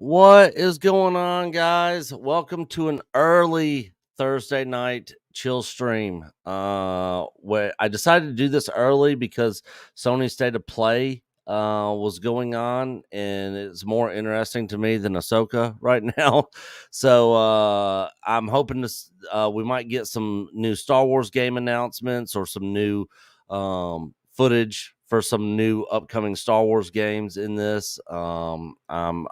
What is going on, guys? Welcome to an early Thursday night chill stream. Where I decided to do this early because Sony State of Play was going on, and it's more interesting to me than Ahsoka right now. So I'm hoping to we might get some new Star Wars game announcements or some new footage for some new upcoming Star Wars games in this. I'm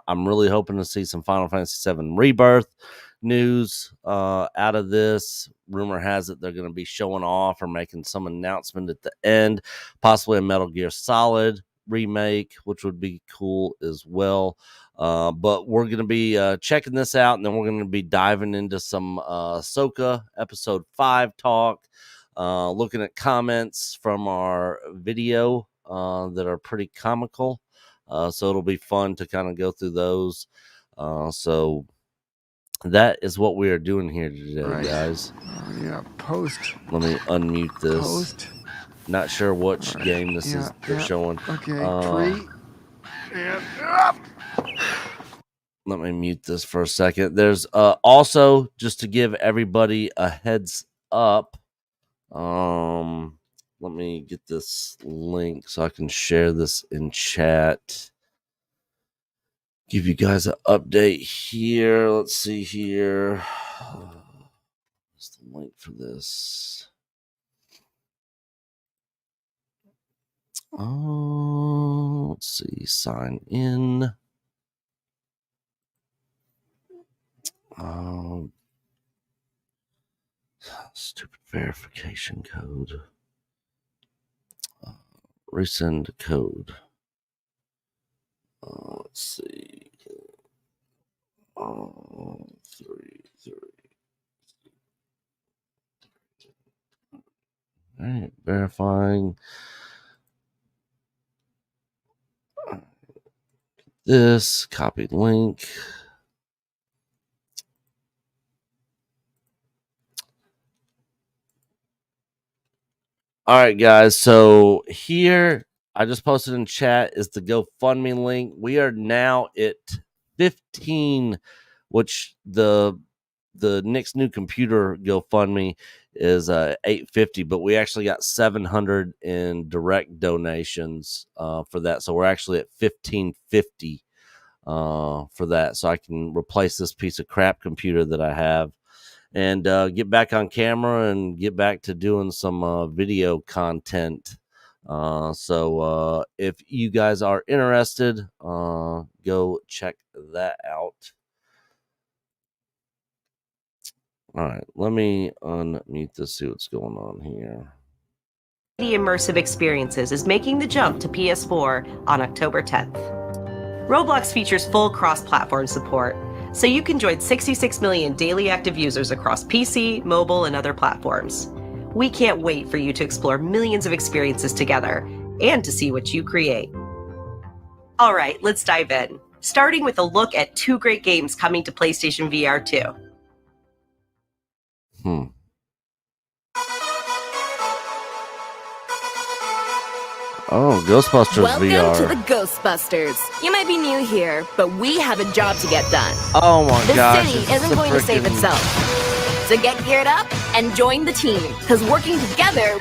really hoping to see some Final Fantasy VII Rebirth news out of this. Rumor has it they're going to be showing off or making some announcement at the end, possibly a Metal Gear Solid remake, which would be cool as well. But we're going to be checking this out, and then we're going to be diving into some Ahsoka Episode 5 talk. Looking at comments from our video that are pretty comical. So it'll be fun to kind of go through those. So that is what we are doing here today, guys. Yeah, post. Let me unmute this. Post. Not sure which game this is they're showing. Okay, tree. And up. Let me mute this for a second. There's also, just to give everybody a heads up, let me get this link so I can share this in chat. Give you guys an update here. Let's see here. What's the link for this? Let's see. Sign in. Stupid verification code. Resend code. Let's see. 3. All right, verifying. This copy link. All right, guys. So here, I just posted in chat is the GoFundMe link. We are now at 15, which the next new computer GoFundMe is $850, but we actually got 700 in direct donations for that. So we're actually at $1,550 for that. So I can replace this piece of crap computer that I have and get back on camera and get back to doing some video content. So if you guys are interested, go check that out. All right, let me unmute this, see what's going on here. Immersive Experiences is making the jump to PS4 on October 10th. Roblox features full cross-platform support, so you can join 66 million daily active users across PC, mobile, and other platforms. We can't wait for you to explore millions of experiences together and to see what you create. All right, let's dive in, starting with a look at 2 great games coming to PlayStation VR 2. Oh, Ghostbusters Welcome VR. to the Ghostbusters. You might be new here, but we have a job to get done. Oh my gosh. The city isn't going to save itself. So get geared up and join the team, because working together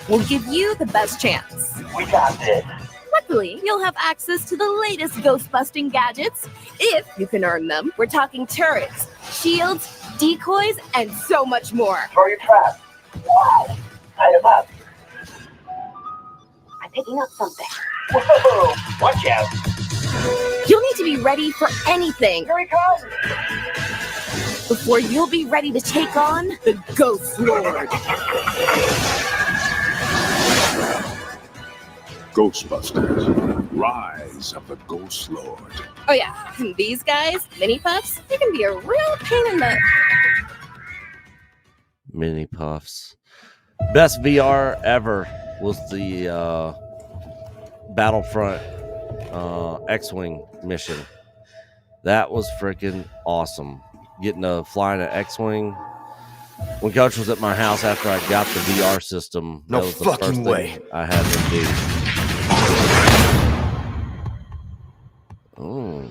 will give you the best chance. We got this. Luckily, you'll have access to the latest ghost-busting gadgets, if you can earn them. We're talking turrets, shields, decoys, and so much more. Throw your trap. Wow. Light him up. I'm picking up something. Whoa. Watch out. You'll need to be ready for anything. Here he comes. Before you'll be ready to take on the Ghost Lord. Ghostbusters, Rise of the Ghost Lord. Oh yeah, these guys, mini puffs, they can be a real pain in the... Mini puffs. Best VR ever was the Battlefront X-Wing mission. That was freaking awesome. Getting to fly in an X-Wing. When Coach was at my house after I got the VR system, No that was the fucking first way. thing I had to do. Oh.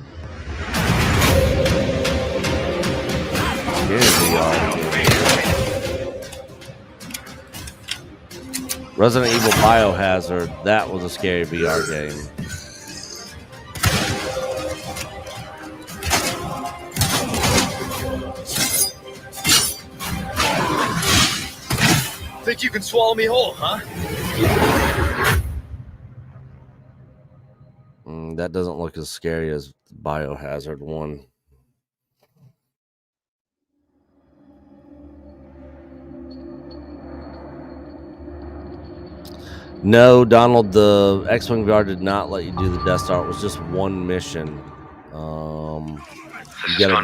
Here's VR. Resident Evil Biohazard, that was a scary VR game. Think you can swallow me whole, huh? That doesn't look as scary as Biohazard 1. No, Donald, the X-Wing VR did not let you do the Death Star. It was just one mission. You gotta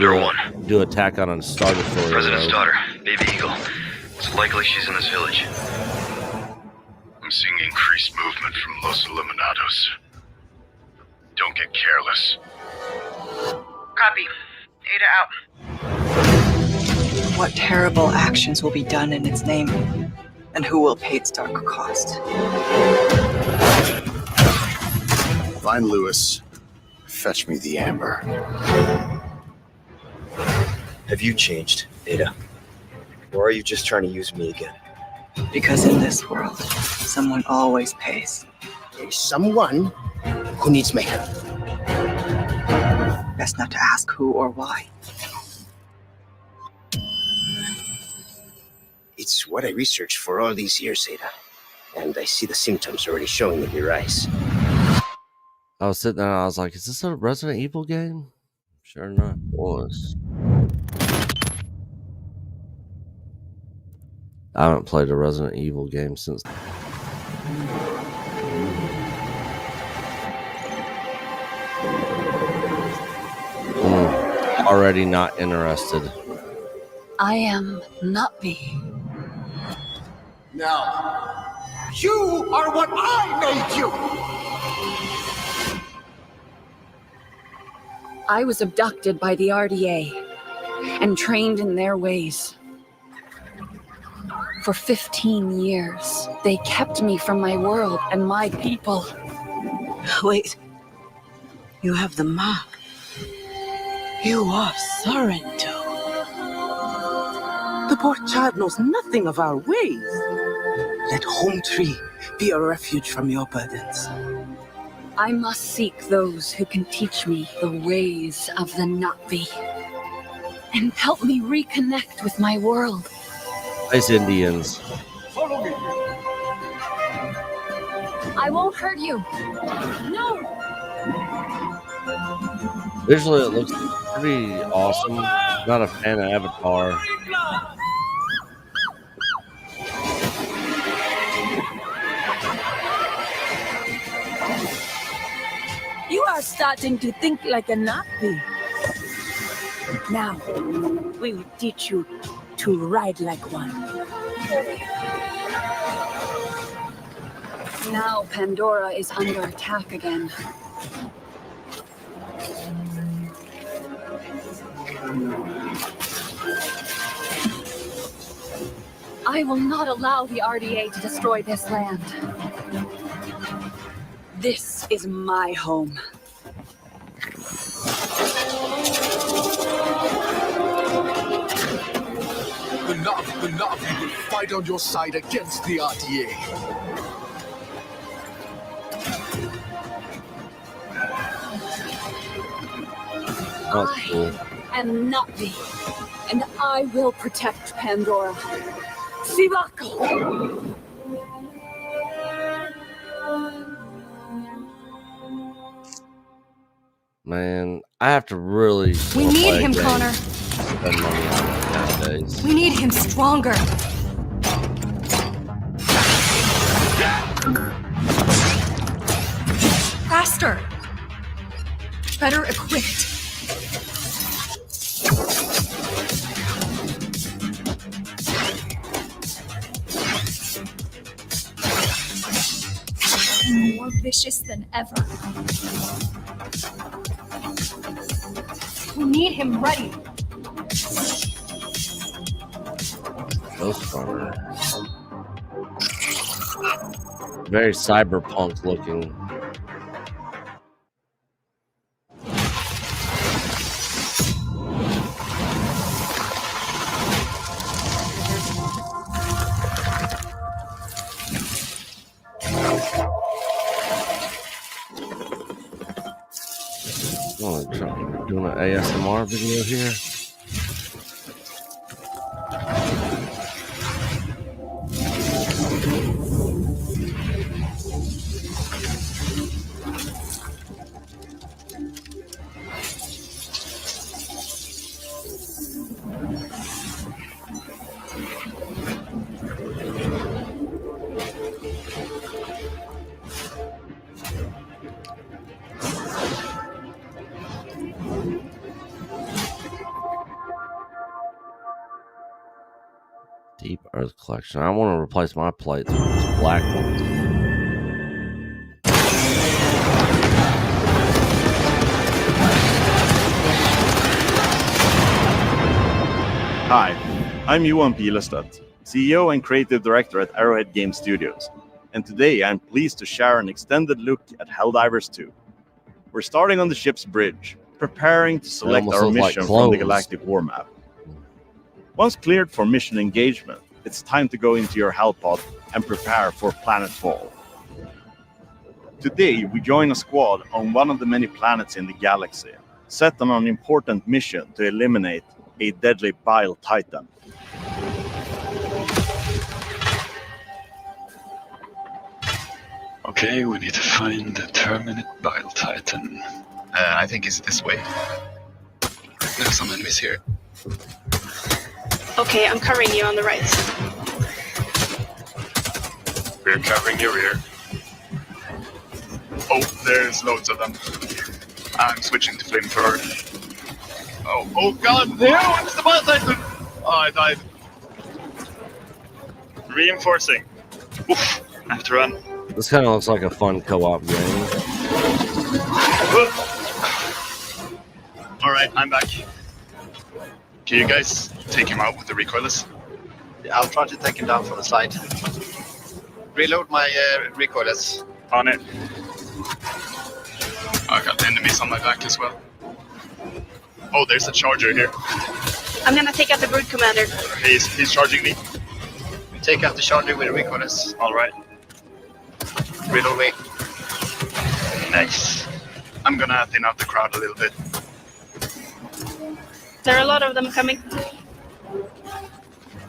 do attack on a Star Destroyer. President's daughter, Baby Eagle. It's likely she's in this village. I'm seeing increased movement from Los Eliminados. Don't get careless. Copy. Ada out. What terrible actions will be done in its name, and who will pay its dark cost? Find Lewis. Fetch me the amber. Have you changed, Ada? Or are you just trying to use me again? Because in this world, someone always pays. There's someone who needs my help. Best not to ask who or why. It's what I researched for all these years, Ada. And I see the symptoms already showing in your eyes. I was sitting there and I was like, is this a Resident Evil game? Sure enough, it was. I haven't played a Resident Evil game since. Already not interested. I am not me. Now, you are what I made you! I was abducted by the RDA and trained in their ways. For 15 years, they kept me from my world and my people. Wait. You have the map. You are Sorrento. The poor child knows nothing of our ways. Let Home Tree be a refuge from your burdens. I must seek those who can teach me the ways of the Navi and help me reconnect with my world. Nice Indians. Follow me! I won't hurt you. No! Visually, it looks pretty awesome. Not a fan of Avatar. You are starting to think like a Nazi. Now, we will teach you to ride like one. Now Pandora is under attack again. I will not allow the RDA to destroy this land. This is my home. The Navi will fight on your side against the RDA. That's cool. I am Navi, and I will protect Pandora. Sivako! Man, I have to really. We need him, Connor. Spend money on it nowadays. We need him stronger. Faster. Better equipped. vicious than ever. We need him ready. Ghost Runner. Very cyberpunk looking. Oh, doing an ASMR video here. Deep Earth Collection. I want to replace my plates with these black ones. Hi, I'm Johan Pilestedt, CEO and Creative Director at Arrowhead Game Studios, and today I'm pleased to share an extended look at Helldivers 2. We're starting on the ship's bridge, preparing to select our mission from the Galactic War map. Once cleared for mission engagement, it's time to go into your Hellpod and prepare for planetfall. Today, we join a squad on one of the many planets in the galaxy, set on an important mission to eliminate a deadly bile titan. Okay, we need to find the Terminate Bile Titan. I think it's this way. There's some enemies here. Okay, I'm covering you on the right. We're covering your rear. Oh, there's loads of them. I'm switching to flamethrower. Oh god, no, it's the Bile Titan! Oh, I died. Reinforcing. Oof, I have to run. This kind of looks like a fun co-op game. Alright, I'm back. Can you guys take him out with the recoilless? Yeah, I'll try to take him down from the side. Reload my recoilless. On it. I got enemies on my back as well. Oh, there's a charger here. I'm gonna take out the Brood Commander. He's charging me. Take out the charger with the recoilless. Alright. Reload me. Nice. I'm gonna thin out the crowd a little bit. There are a lot of them coming.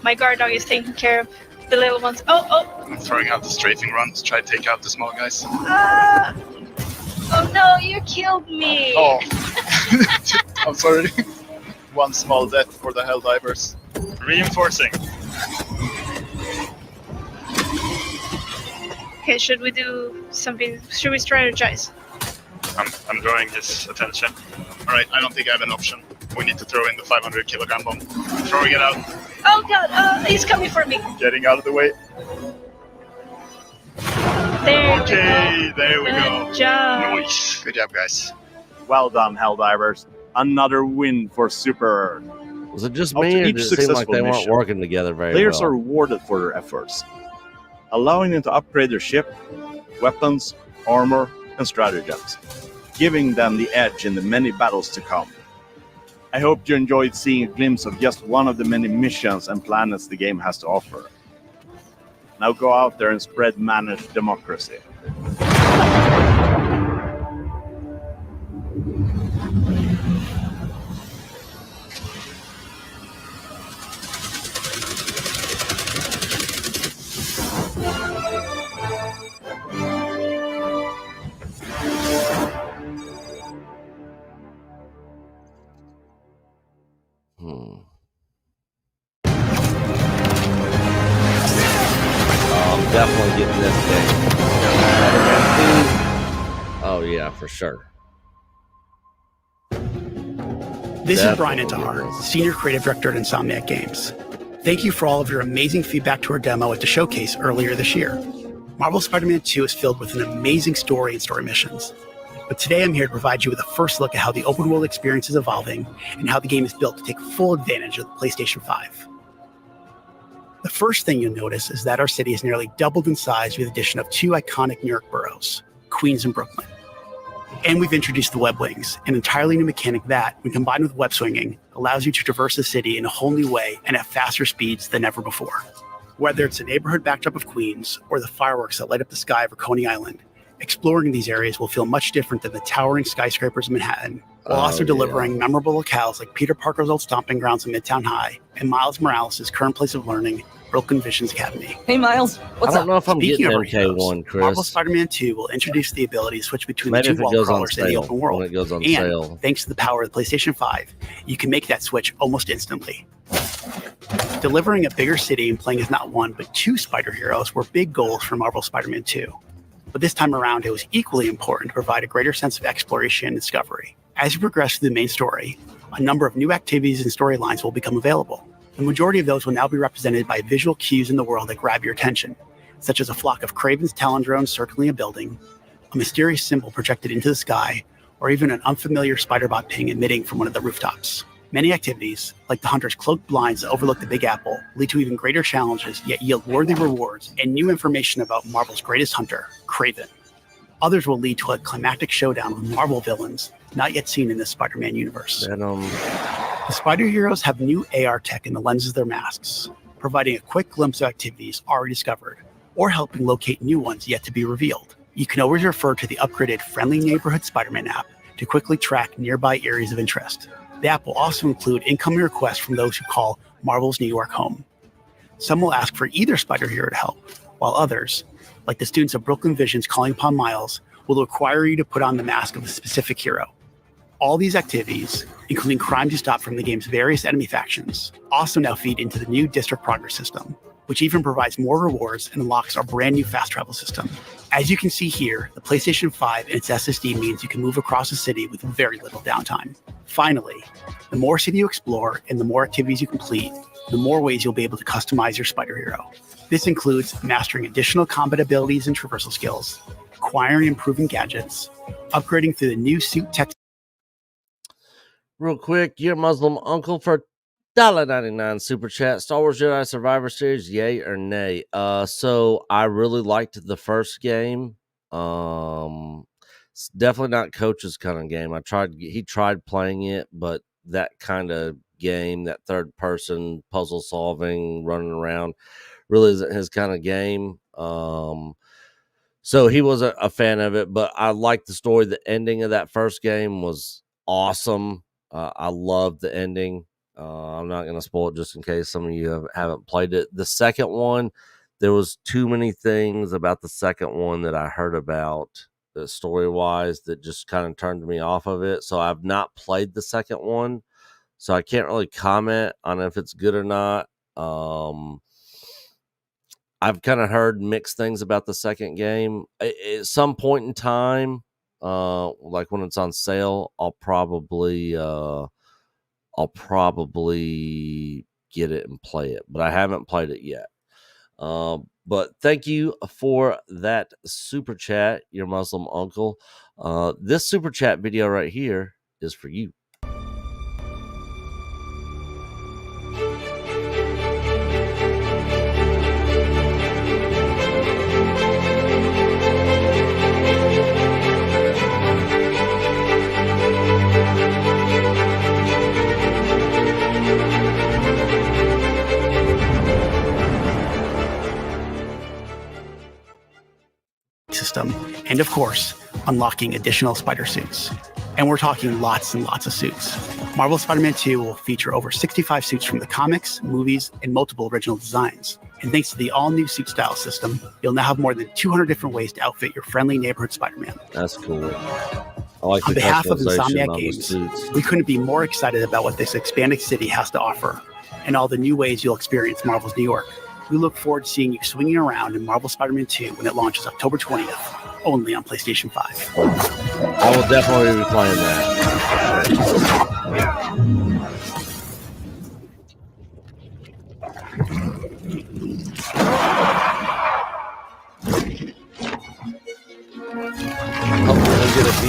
My guard dog is taking care of the little ones. Oh! I'm throwing out the strafing run to try to take out the small guys. Oh no, you killed me! Oh. I'm sorry. One small death for the Helldivers. Reinforcing. Okay, should we do something? Should we strategize? I'm drawing his attention. Alright, I don't think I have an option. We need to throw in the 500 kilogram bomb. Throwing it out. Oh god, he's coming for me. Getting out of the way. There we go. There we go. Good job. Nice. Good job, guys. Well done, Helldivers. Another win for Super Earth. Was it just me, or did it seem like they weren't working together very well? Players are rewarded for their efforts, allowing them to upgrade their ship, weapons, armor, and stratagems, giving them the edge in the many battles to come. I hope you enjoyed seeing a glimpse of just one of the many missions and planets the game has to offer. Now go out there and spread managed democracy. I'm definitely getting this game. Oh yeah, for sure. This is Brian Intihar, Senior Creative Director at Insomniac Games. Thank you for all of your amazing feedback to our demo at the showcase earlier this year. Marvel Spider-Man 2 is filled with an amazing story and story missions. But today I'm here to provide you with a first look at how the open world experience is evolving and how the game is built to take full advantage of the PlayStation 5. The first thing you'll notice is that our city has nearly doubled in size with the addition of 2 iconic New York boroughs, Queens and Brooklyn. And we've introduced the web wings, an entirely new mechanic that, when combined with web swinging, allows you to traverse the city in a whole new way and at faster speeds than ever before. Whether it's the neighborhood backdrop of Queens or the fireworks that light up the sky over Coney Island, exploring these areas will feel much different than the towering skyscrapers of Manhattan, while also delivering memorable locales like Peter Parker's old stomping grounds in Midtown High and Miles Morales' current place of learning, Brooklyn Visions Academy. Hey, Miles, what's up? I don't know if I'm Speaking getting of heroes, MK1, Chris. Marvel Spider-Man 2 will introduce the ability to switch between Maybe the if two it wall goes on crawlers in the sale, open world. when it goes on and sale. thanks to the power of the PlayStation 5, you can make that switch almost instantly. Delivering a bigger city and playing as not one but 2 spider heroes were big goals for Marvel Spider-Man 2. But this time around, it was equally important to provide a greater sense of exploration and discovery. As you progress through the main story, a number of new activities and storylines will become available. The majority of those will now be represented by visual cues in the world that grab your attention, such as a flock of Kraven's Talon drones circling a building, a mysterious symbol projected into the sky, or even an unfamiliar spider-bot ping emitting from one of the rooftops. Many activities, like the Hunter's cloaked blinds that overlook the Big Apple, lead to even greater challenges, yet yield worthy rewards and new information about Marvel's greatest hunter, Kraven. Others will lead to a climactic showdown with Marvel villains not yet seen in the Spider-Man universe. The Spider Heroes have new AR tech in the lenses of their masks, providing a quick glimpse of activities already discovered, or helping locate new ones yet to be revealed. You can always refer to the upgraded Friendly Neighborhood Spider-Man app to quickly track nearby areas of interest. The app will also include incoming requests from those who call Marvel's New York home. Some will ask for either Spider Hero to help, while others, like the students of Brooklyn Visions calling upon Miles, will require you to put on the mask of a specific hero. All these activities, including crime to stop from the game's various enemy factions, also now feed into the new District Progress system, which even provides more rewards and unlocks our brand new fast travel system. As you can see here, the PlayStation 5 and its SSD means you can move across the city with very little downtime. Finally, the more city you explore and the more activities you complete, the more ways you'll be able to customize your Spider Hero. This includes mastering additional combat abilities and traversal skills, acquiring and improving gadgets, upgrading through the new suit tech. Real quick, your Muslim uncle for $1.99 super chat. Star Wars Jedi Survivor Series, yay or nay? So I really liked the first game. It's definitely not Coach's kind of game. He tried playing it, but that kind of game, that third person puzzle solving, running around, really isn't his kind of game. So he wasn't a fan of it, but I liked the story. The ending of that first game was awesome. I loved the ending. I'm not going to spoil it just in case some of you haven't played it. The second one, there was too many things about the second one that I heard about story-wise that just kind of turned me off of it. So I've not played the second one, so I can't really comment on if it's good or not. I've kind of heard mixed things about the second game. At some point in time, like when it's on sale, I'll probably get it and play it, but I haven't played it yet. But thank you for that super chat, your Muslim uncle. This super chat video right here is for you. System, and of course, unlocking additional spider suits. And we're talking lots and lots of suits. Marvel Spider-Man 2 will feature over 65 suits from the comics, movies, and multiple original designs. And thanks to the all-new suit style system, you'll now have more than 200 different ways to outfit your friendly neighborhood Spider-Man. That's cool. I like on the behalf of customization Insomniac on the Games, suits. we couldn't be more excited about what this expanded city has to offer and all the new ways you'll experience Marvel's New York. We look forward to seeing you swinging around in Marvel Spider-Man 2 when it launches October 20th, only on PlayStation 5. I will definitely be playing that.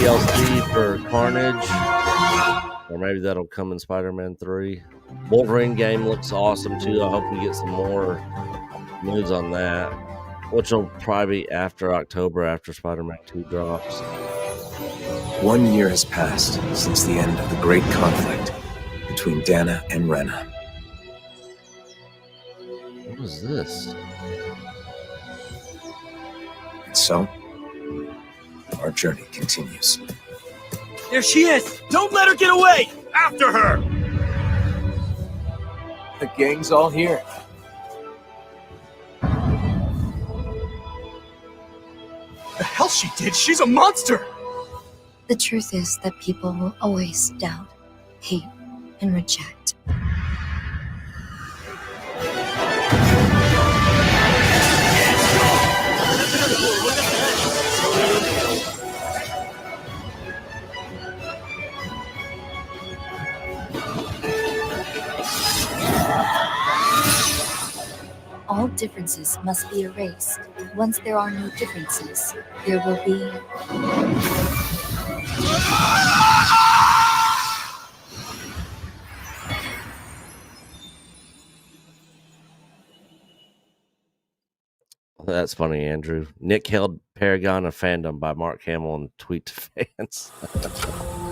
DLC for Carnage. Or maybe that'll come in Spider-Man 3. Wolverine game looks awesome too. I hope we get some more news on that, which will probably be after October, after Spider-Man 2 drops. 1 year has passed since the end of the great conflict between Dana and Rena. What is this? And so, our journey continues. There she is! Don't let her get away! After her! The gang's all here. The hell she did? She's a monster! The truth is that people will always doubt, hate, and reject. All differences must be erased. Once there are no differences, there will be... That's funny, Andrew. Nick held Paragon of Fandom by Mark Hamill and tweet to fans.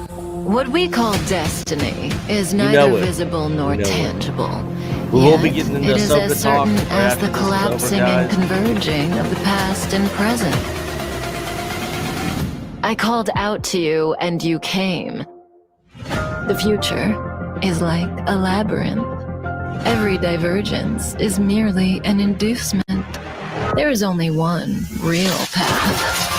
What we call destiny is neither visible nor tangible. We will be getting into it is Ahsoka as certain talk as the after this is over, collapsing and guys. converging of the past and present. I called out to you and you came. The future is like a labyrinth. Every divergence is merely an inducement. There is only one real path.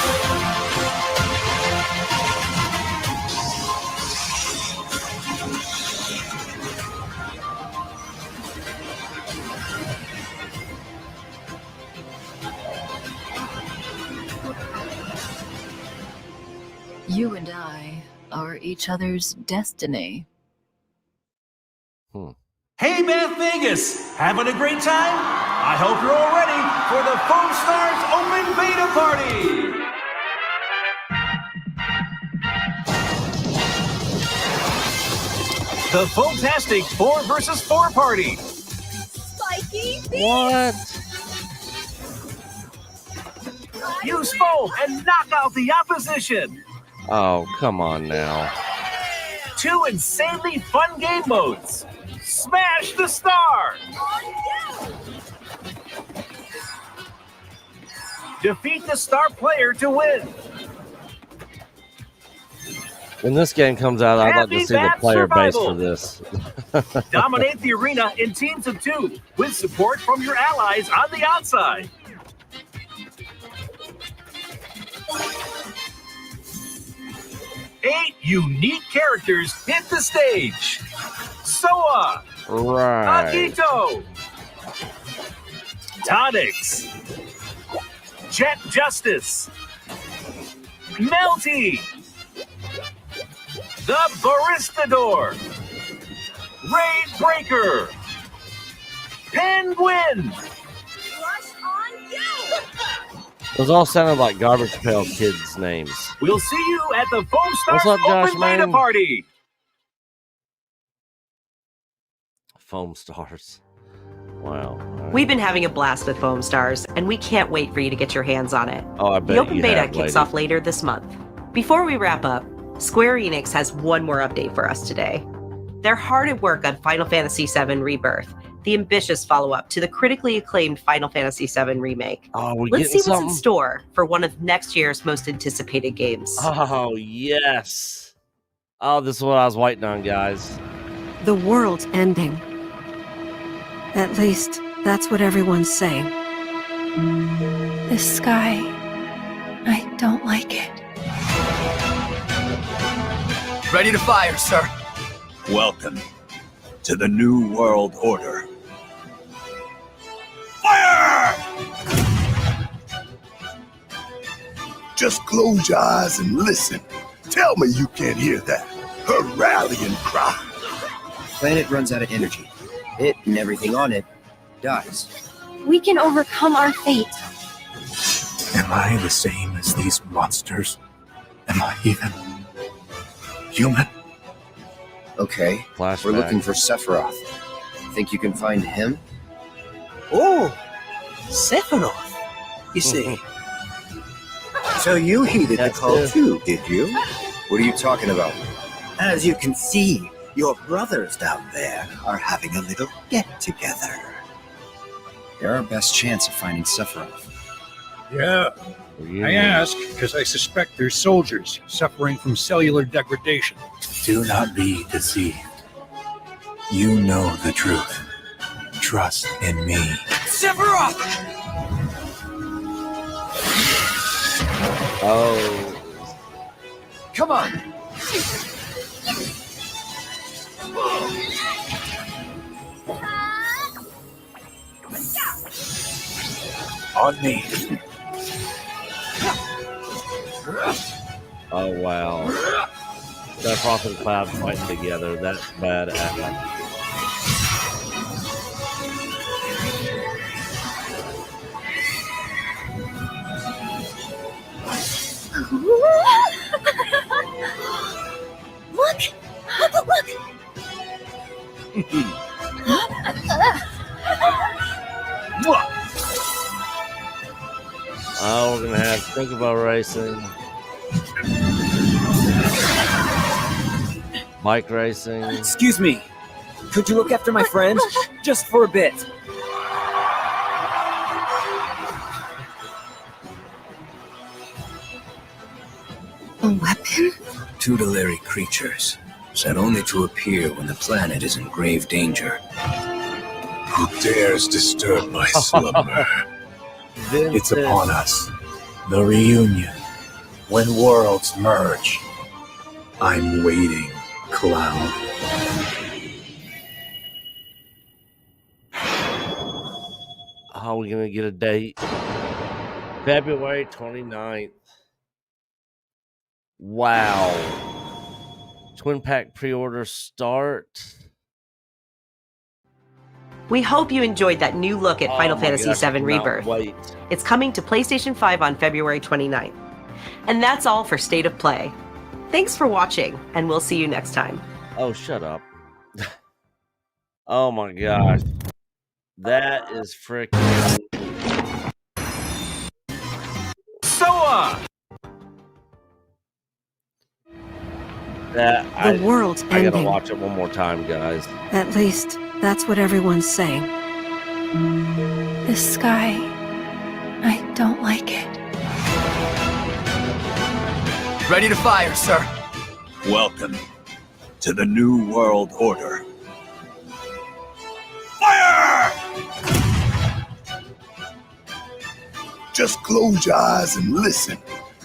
You and I are each other's destiny. Hey, Beth Vegas! Having a great time? I hope you're all ready for the Foam Stars Open Beta Party! The Foamtastic 4 vs. 4 Party! Spiky! What? Use foam and knock out the opposition! Oh, come on now. 2 insanely fun game modes! Smash the star! Defeat the star player to win! When this game comes out, I'd like to see the Happy player Bat base for Survival. this. Dominate the arena in teams of 2 with support from your allies on the outside. Eight unique characters hit the stage. Soa, Right. Akito, Tonix, Jet Justice, Melty, the Baristador, Raid Breaker, Penguin. Those all sounded like Garbage Pail Kids' names. We'll see you at the Foam What's Stars up, Josh, Open Beta man? Party. Foam Stars. Wow. All right. We've been having a blast with Foam Stars, and we can't wait for you to get your hands on it. Oh, I bet The open you beta have, kicks lady. off later this month. Before we wrap up, Square Enix has one more update for us today. They're hard at work on Final Fantasy VII Rebirth, the ambitious follow-up to the critically acclaimed Final Fantasy VII Remake. Oh, we Let's see getting what's something? in store for one of next year's most anticipated games. Oh, yes. Oh, this is what I was waiting on, guys. The world's ending. At least, that's what everyone's saying. This sky, I don't like it. Ready to fire, sir. Welcome to the New World Order. Fire! Just close your eyes and listen. Tell me you can't hear that. Her rallying cry. Planet runs out of energy. It and everything on it dies. We can overcome our fate. Am I the same as these monsters? Am Am I even human? Okay, Flashback. we're looking for Sephiroth. Think you can find him? Oh, Sephiroth. You see. So you heeded the That's call it. too, did you? What are you talking about? As you can see, your brothers down there are having a little get-together. They're our best chance of finding Sephiroth. Yeah. I ask because I suspect they're soldiers suffering from cellular degradation. Do not be deceived. You know the truth. Trust in me. Sephiroth! Oh. Come on! On me. Oh, wow. Sephiroth and Cloud fighting together. That's badass. Look! Look! Oh, we're gonna have Chocobo racing, bike racing. Excuse me. Could you look after my friend? Just for a bit. A weapon? Tutelary creatures, set only to appear when the planet is in grave danger. Who dares disturb my slumber? It's upon us. The reunion. When worlds merge. I'm waiting, Cloud. How are we gonna get a date? February 29th. Wow. Twin Pack pre-orders start. We hope you enjoyed that new look at Final Fantasy gosh, I VII cannot Rebirth. wait. It's coming to PlayStation 5 on February 29th. And that's all for State of Play. Thanks for watching, and we'll see you next time. Oh, shut up. Oh my gosh. That is freaking Soa! that. The world's I gotta ending. watch it one more time, guys. At least, that's what everyone's saying. The sky. I don't like it. Ready to fire, sir. Welcome to the New World Order. Just close your eyes and listen.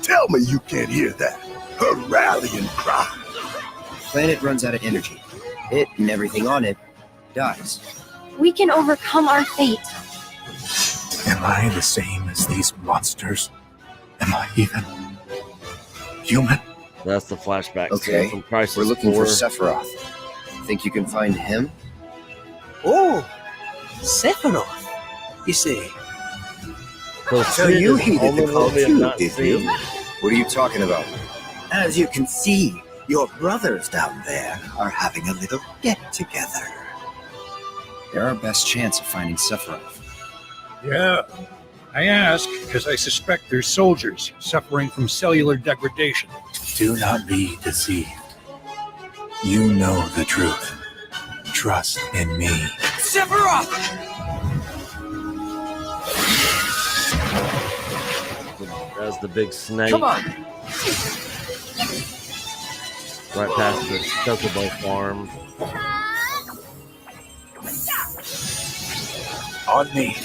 Tell me you can't hear that. Her rallying cry. Planet runs out of energy. It and everything on it dies. We can overcome our fate. Am I the same as these monsters? Am I even human? That's the flashback Okay, scene from Crisis we're looking 4. for Sephiroth. Think you can find him? Oh, Sephiroth. You see. So you heeded the call too, did you? What are you talking about? As you can see, your brothers down there are having a little get-together. They're our best chance of finding Sephiroth. Yeah. I ask because I suspect they're soldiers suffering from cellular degradation. Do not be deceived. You know the truth. Trust in me. Sephiroth! That's the big snake. Come on! Right past the Chocobo farm. On me.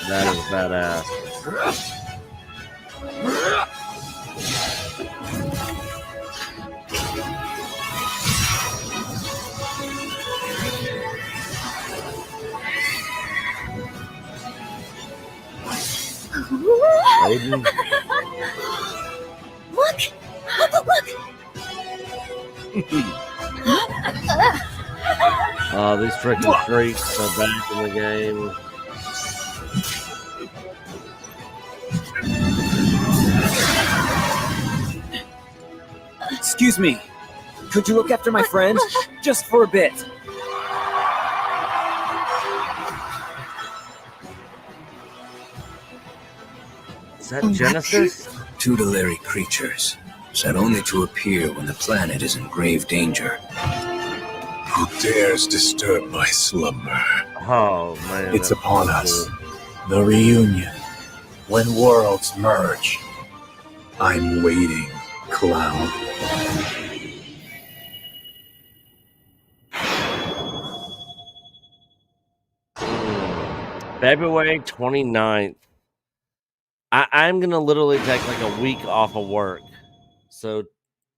That is badass. Odin. Look! Oh, these freaking freaks are back in the game. Excuse me. Could you look after my friend? Just for a bit. Is that Genesis? Tutelary creatures, said only to appear when the planet is in grave danger. Who dares disturb my slumber? Oh, man. It's upon us. The reunion. When worlds merge. I'm waiting, Cloud. February 29th. I'm going to literally take like a week off of work. So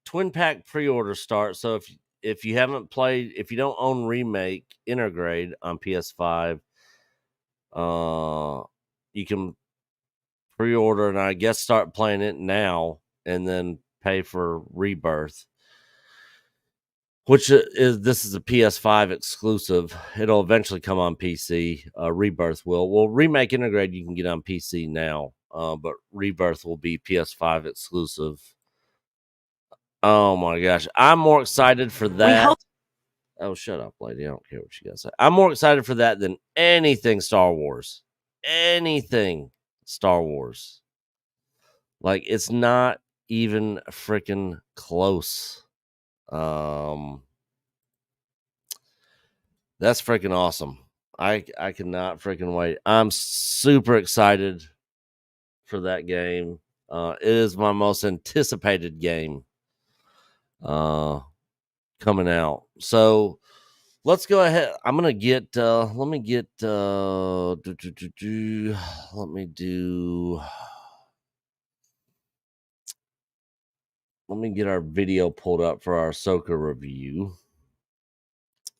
Twin Pack pre-order start. So if you haven't played, if you don't own Remake Intergrade on PS5, you can pre-order and I guess start playing it now and then pay for Rebirth, which this is a PS5 exclusive. It'll eventually come on PC. Rebirth will. Well, Remake Intergrade you can get on PC now, but Rebirth will be PS5 exclusive. Oh my gosh, I'm more excited for that. Oh, shut up, lady. I don't care what you guys say. I'm more excited for that than anything Star Wars. Anything Star Wars. Like, it's not even freaking close. That's freaking awesome. I cannot freaking wait. I'm super excited for that game. It is my most anticipated game coming out. So let's go ahead. I'm gonna get let me get our video pulled up for our Ahsoka review.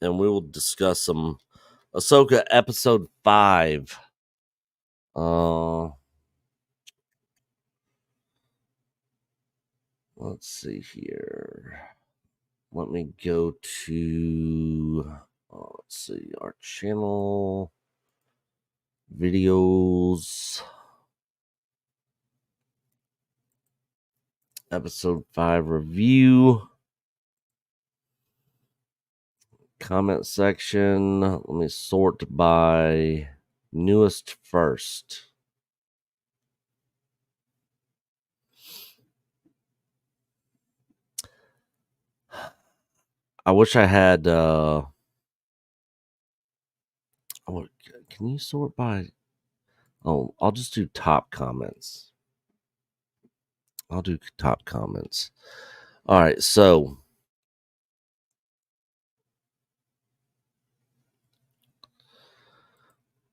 And we will discuss some Ahsoka episode 5. Let's see here. Let me go to let's see, our channel videos. Episode 5 review. Comment section. Let me sort by newest first. I wish I had can you sort by I'll just do top comments. I'll do top comments. All right, so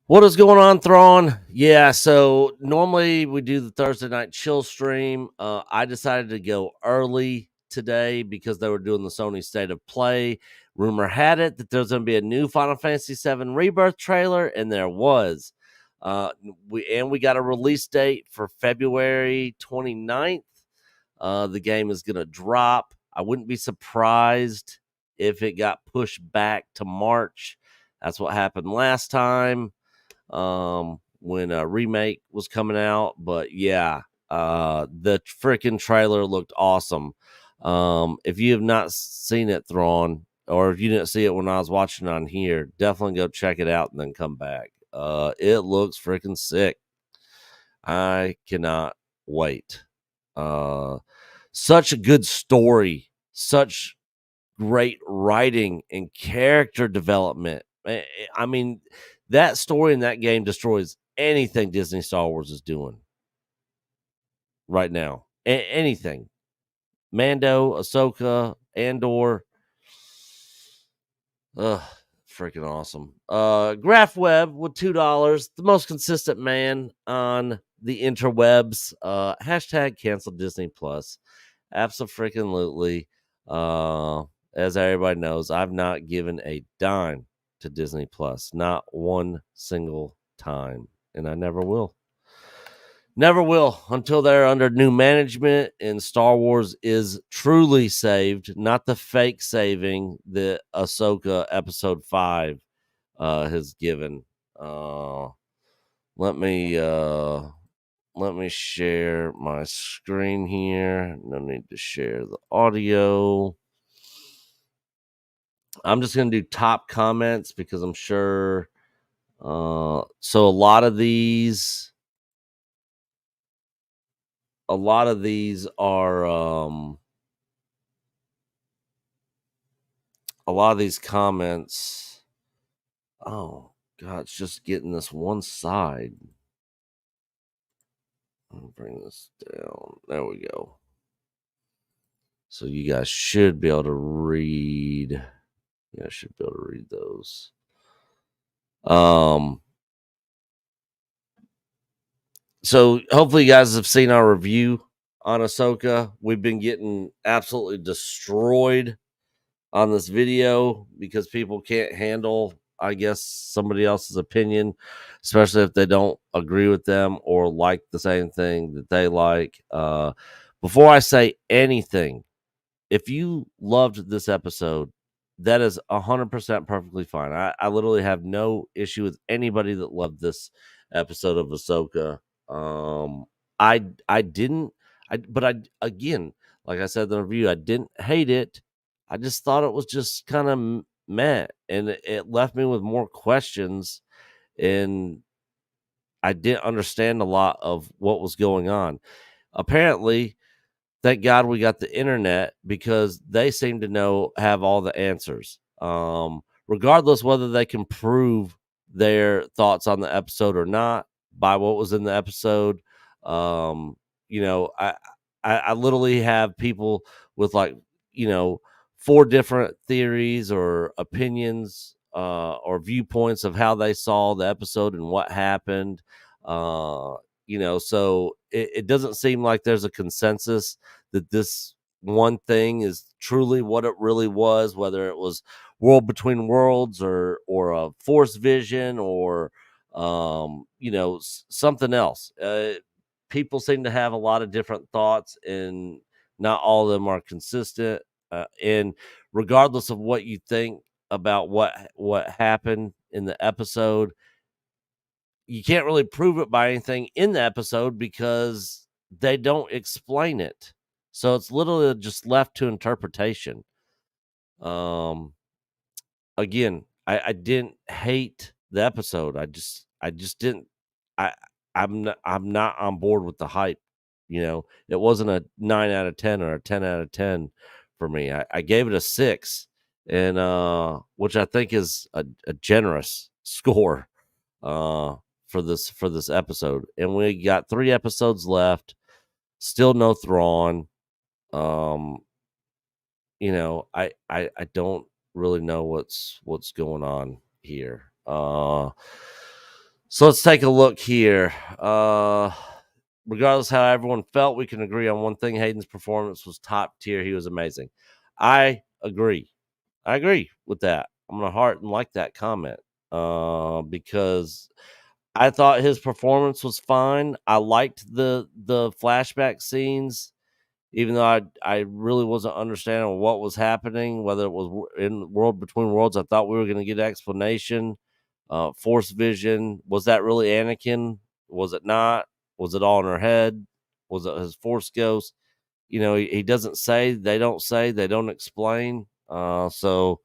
what is going on, Thrawn? Yeah, so normally we do the Thursday night chill stream. I decided to go early today because they were doing the Sony State of Play. Rumor had it that there's going to be a new Final Fantasy VII Rebirth trailer, and there was. We got a release date for February 29th. The game is going to drop. I wouldn't be surprised if it got pushed back to March. That's what happened last time. When a remake was coming out, but yeah, the freaking trailer looked awesome. If you have not seen it, Thrawn, or if you didn't see it when I was watching on here, definitely go check it out and then come back. It looks freaking sick. I cannot wait. Such a good story, such great writing and character development. I mean, that story in that game destroys anything Disney Star Wars is doing right now. Anything. Mando, Ahsoka, Andor. Freaking awesome. Graph Web with $2, the most consistent man on the interwebs. Hashtag cancel Disney Plus. Absolutely. As everybody knows, I've not given a dime to Disney Plus, not one single time, and I never will. Never will until they're under new management and Star Wars is truly saved, not the fake saving that Ahsoka episode 5 has given. Let me let me share my screen here. No need to share the audio. I'm just going to do top comments because I'm sure. So a lot of these are a lot of these comments. Oh God, it's just getting this one side. I'll bring this down. There we go. So you guys should be able to read. Yeah, I should be able to read those. So hopefully you guys have seen our review on Ahsoka. We've been getting absolutely destroyed on this video because people can't handle, I guess, somebody else's opinion, especially if they don't agree with them or like the same thing that they like. Before I say anything, if you loved this episode, that is 100% perfectly fine. I literally have no issue with anybody that loved this episode of Ahsoka. I didn't, but I, again, like I said in the review, I didn't hate it. I just thought it was just kind of meh, and it left me with more questions, and I didn't understand a lot of what was going on. Apparently, thank God we got the internet because they seem to have all the answers. Regardless whether they can prove their thoughts on the episode or not by what was in the episode. I literally have people with 4 different theories or opinions or viewpoints of how they saw the episode and what happened. So it doesn't seem like there's a consensus that this one thing is truly what it really was, whether it was world between worlds or a force vision or something else. People seem to have a lot of different thoughts, and not all of them are consistent. And regardless of what you think about what happened in the episode, you can't really prove it by anything in the episode because they don't explain it. So it's literally just left to interpretation. Again, I didn't hate the episode. I just didn't. I'm not on board with the hype. It wasn't a 9 out of 10 or a 10 out of 10 for me. I gave it a 6, and which I think is a generous score for this episode. And we got 3 episodes left. Still no Thrawn. I don't really know what's going on here. So let's take a look here. Regardless how everyone felt, we can agree on one thing: Hayden's performance was top tier. He was amazing. I agree with that. I'm gonna heart and like that comment because I thought his performance was fine. I liked the flashback scenes, even though I really wasn't understanding what was happening, whether it was in World Between Worlds. I thought we were going to get explanation. Force vision, was that really Anakin? Was it not? Was it all in her head? Was it his Force ghost? He doesn't say. They don't explain. So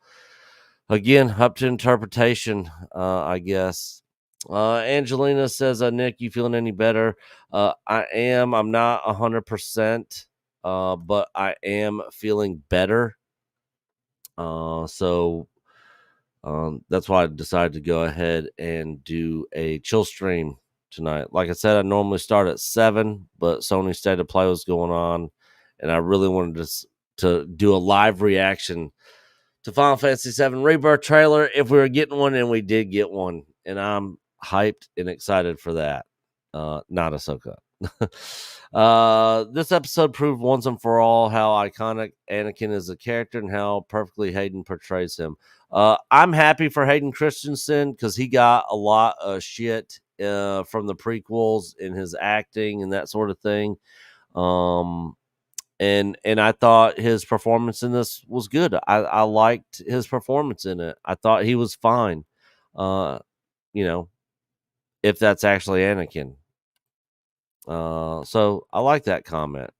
again, up to interpretation, I guess. Angelina says, Nick, you feeling any better? I am. I'm not 100%, but I am feeling better. So that's why I decided to go ahead and do a chill stream tonight. Like I said, I normally start at 7, but Sony State of Play was going on, and I really wanted to do a live reaction to Final Fantasy VII Rebirth trailer if we were getting one, and we did get one, and I'm hyped and excited for that. Not Ahsoka. This episode proved once and for all how iconic Anakin is a character and how perfectly Hayden portrays him. I'm happy for Hayden Christensen because he got a lot of shit from the prequels in his acting and that sort of thing. And I thought his performance in this was good. I liked his performance in it. I thought he was fine. If that's actually Anakin. So I like that comment.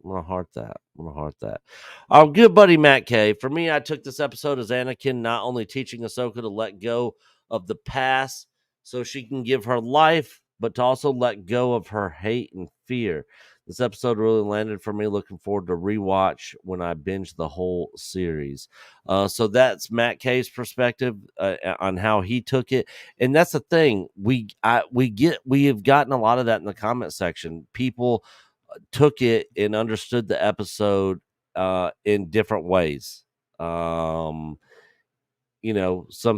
I'm gonna heart that. Our good buddy Matt K. For me, I took this episode as Anakin not only teaching Ahsoka to let go of the past so she can give her life, but to also let go of her hate and fear. This episode really landed for me. Looking forward to rewatch when I binge the whole series. So that's Matt K's perspective on how he took it, and that's the thing. We have gotten a lot of that in the comment section. People took it and understood the episode in different ways. Some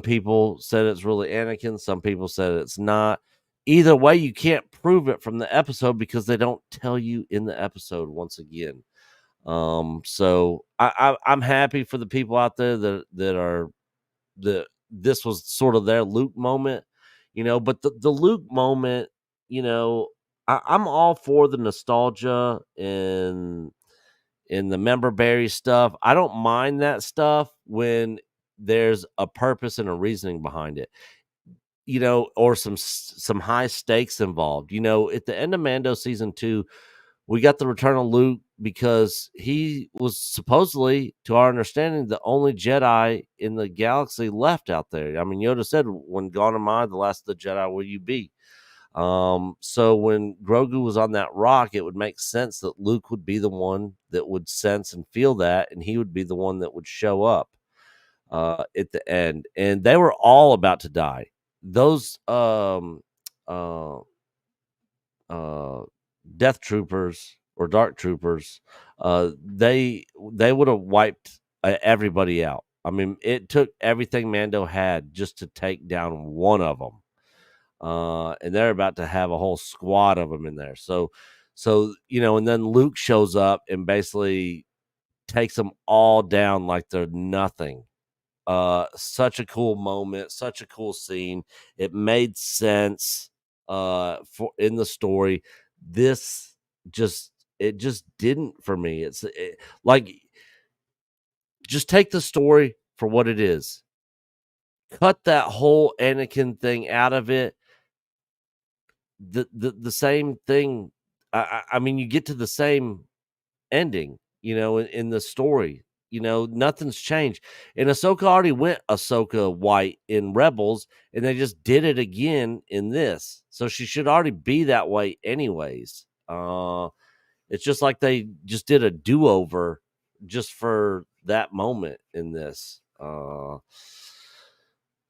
people said it's really Anakin, some people said it's not. Either way, you can't prove it from the episode because they don't tell you in the episode once again. So I'm happy for the people out there that this was sort of their Luke moment, but the Luke moment, I'm all for the nostalgia and the member berry stuff. I don't mind that stuff when there's a purpose and a reasoning behind it, or some high stakes involved. At the end of Mando season 2, we got the return of Luke because he was supposedly, to our understanding, the only Jedi in the galaxy left out there. I mean, Yoda said, "When gone am I, the last of the Jedi will you be." So when Grogu was on that rock, it would make sense that Luke would be the one that would sense and feel that, and he would be the one that would show up at the end. And they were all about to die. Those Death Troopers or Dark Troopers, they would have wiped everybody out. I mean, it took everything Mando had just to take down one of them. And they're about to have a whole squad of them in there. So, and then Luke shows up and basically takes them all down like they're nothing. Such a cool moment, such a cool scene. It made sense for in the story. This just didn't for me. Like, just take the story for what it is. Cut that whole Anakin thing out of it. The same thing. I mean, you get to the same ending, in the story. Nothing's changed. And Ahsoka already went Ahsoka white in Rebels, and they just did it again in this. So she should already be that way anyways. It's just like they just did a do-over just for that moment in this.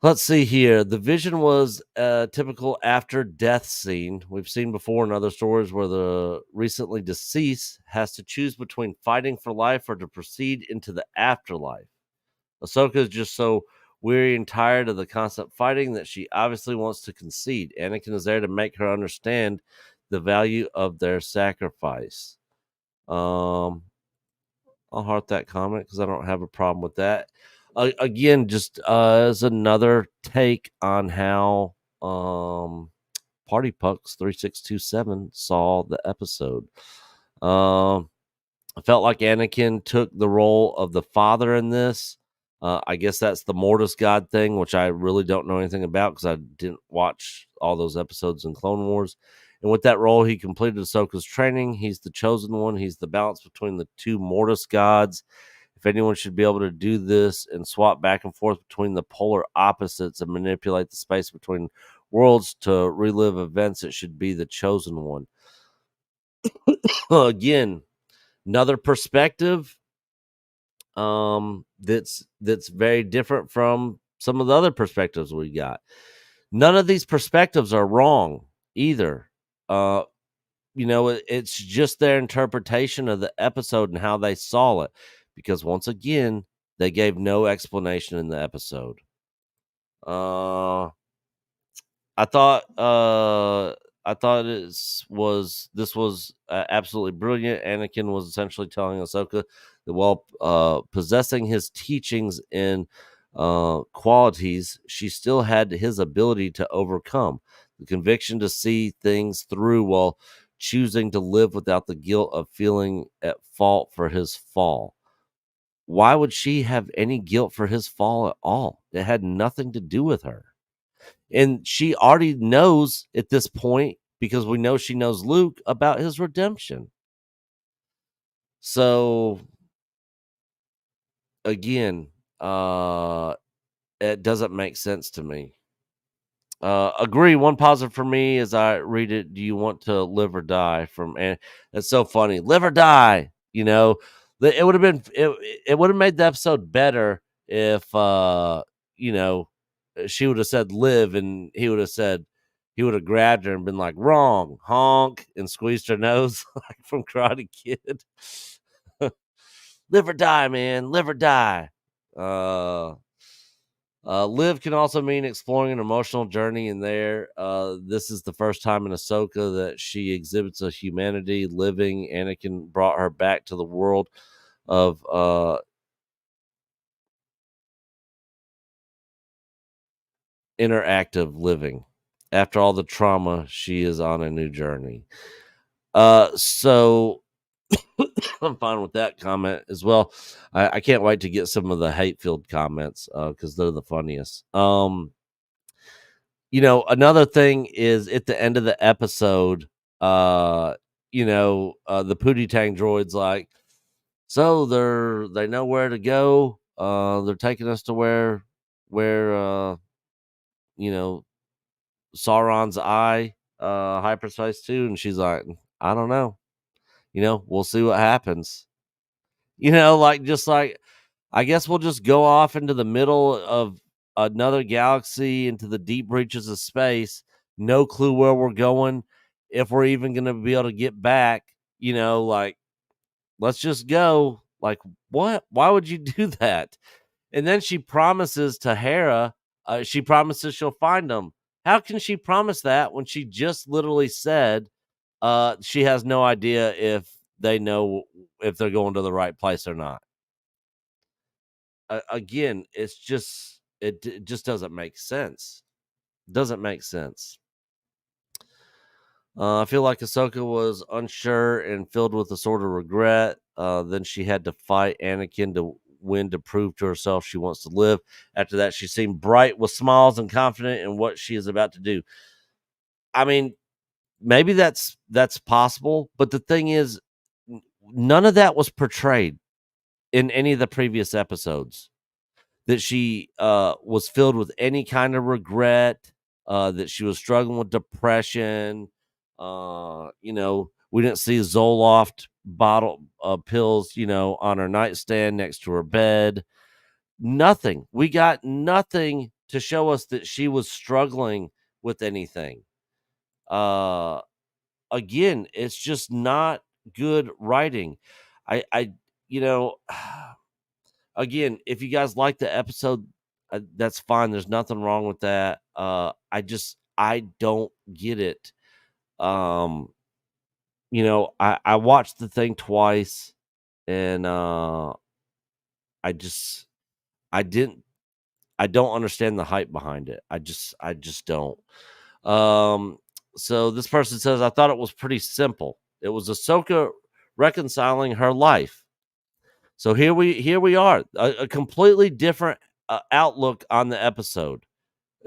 Let's see here. The vision was a typical after death scene we've seen before in other stories where the recently deceased has to choose between fighting for life or to proceed into the afterlife. Ahsoka is just so weary and tired of the constant fighting that she obviously wants to concede. Anakin is there to make her understand the value of their sacrifice. I'll heart that comment because I don't have a problem with that. Again, just as another take on how Party Pucks 3627 saw the episode. I felt like Anakin took the role of the father in this. I guess that's the Mortis God thing, which I really don't know anything about because I didn't watch all those episodes in Clone Wars. And with that role, he completed Ahsoka's training. He's the chosen one. He's the balance between the two Mortis gods. If anyone should be able to do this and swap back and forth between the polar opposites and manipulate the space between worlds to relive events, it should be the chosen one. Again, another perspective that's very different from some of the other perspectives we got. None of these perspectives are wrong either. It's just their interpretation of the episode and how they saw it. Because once again, they gave no explanation in the episode. I thought this was absolutely brilliant. Anakin was essentially telling Ahsoka that while possessing his teachings and qualities, she still had his ability to overcome, the conviction to see things through while choosing to live without the guilt of feeling at fault for his fall. Why would she have any guilt for his fall at all? It had nothing to do with her. And she already knows at this point, because we know she knows Luke about his redemption. So again, it doesn't make sense to me. Agree. One positive for me as I read it. Do you want to live or die? And it's so funny. Live or die. You know, it would have been it would have made the episode better if you know, she would have said live, and he would have grabbed her and been like, wrong, honk, and squeezed her nose like from Karate Kid. Live or die, man. Live or die. Live can also mean exploring an emotional journey in there. This is the first time in Ahsoka that she exhibits a humanity living. Anakin brought her back to the world of interactive living. After all the trauma, she is on a new journey. So I'm fine with that comment as well. I can't wait to get some of the hate-filled comments because they're the funniest. You know, another thing is at the end of the episode, you know, the Pootie Tang droid's like, so they know where to go. They're taking us to where you know, Sauron's eye hyperspace too, and she's like, I don't know. You know, we'll see what happens. You know, like just like I guess we'll just go off into the middle of another galaxy, into the deep reaches of space. No clue where we're going, if we're even going to be able to get back. You know, like, let's just go. Like, what? Why would you do that? And then she promises to Hera, she promises she'll find them. How can she promise that when she just literally said she has no idea if they know if they're going to the right place or not? Again, it's just it just doesn't make sense. Doesn't make sense. I feel like Ahsoka was unsure and filled with a sort of regret. Then she had to fight Anakin to win, to prove to herself she wants to live. After that, she seemed bright with smiles and confident in what she is about to do. I mean, maybe that's possible, but the thing is, none of that was portrayed in any of the previous episodes. That she was filled with any kind of regret, that she was struggling with depression. You know, we didn't see Zoloft bottle pills, you know, on her nightstand next to her bed. Nothing. We got nothing to show us that she was struggling with anything. Again, it's just not good writing. I you know, again, if you guys like the episode, that's fine. There's nothing wrong with that. I don't get it. You know, I watched the thing twice, and I don't understand the hype behind it. I just don't. So this person says, I thought it was pretty simple. It was Ahsoka reconciling her life. So here we are, a completely different outlook on the episode.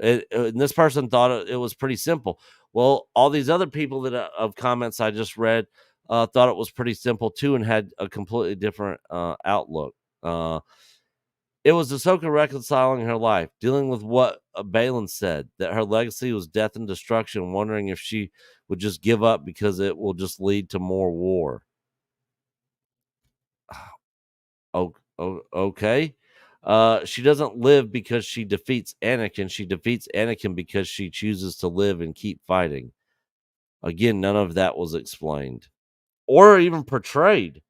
And this person thought it was pretty simple. Well, all these other people that of comments I just read thought it was pretty simple too, and had a completely different outlook. It was Ahsoka reconciling her life, dealing with what Balin said, that her legacy was death and destruction, wondering if she would just give up because it will just lead to more war. Okay. She doesn't live because she defeats Anakin. She defeats Anakin because she chooses to live and keep fighting. Again, none of that was explained or even portrayed.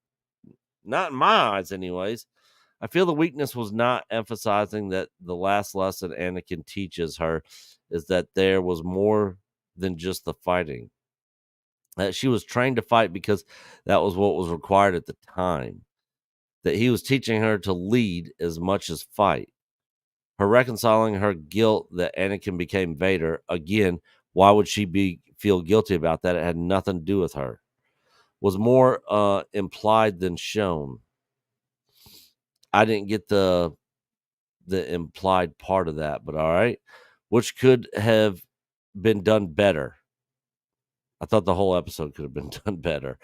Not in my eyes, anyways. I feel the weakness was not emphasizing that the last lesson Anakin teaches her is that there was more than just the fighting. That she was trained to fight because that was what was required at the time. That he was teaching her to lead as much as fight. Her reconciling her guilt that Anakin became Vader. Again, why would she feel guilty about that? It had nothing to do with her. Was more implied than shown. I didn't get the implied part of that, but all right. Which could have been done better. I thought the whole episode could have been done better.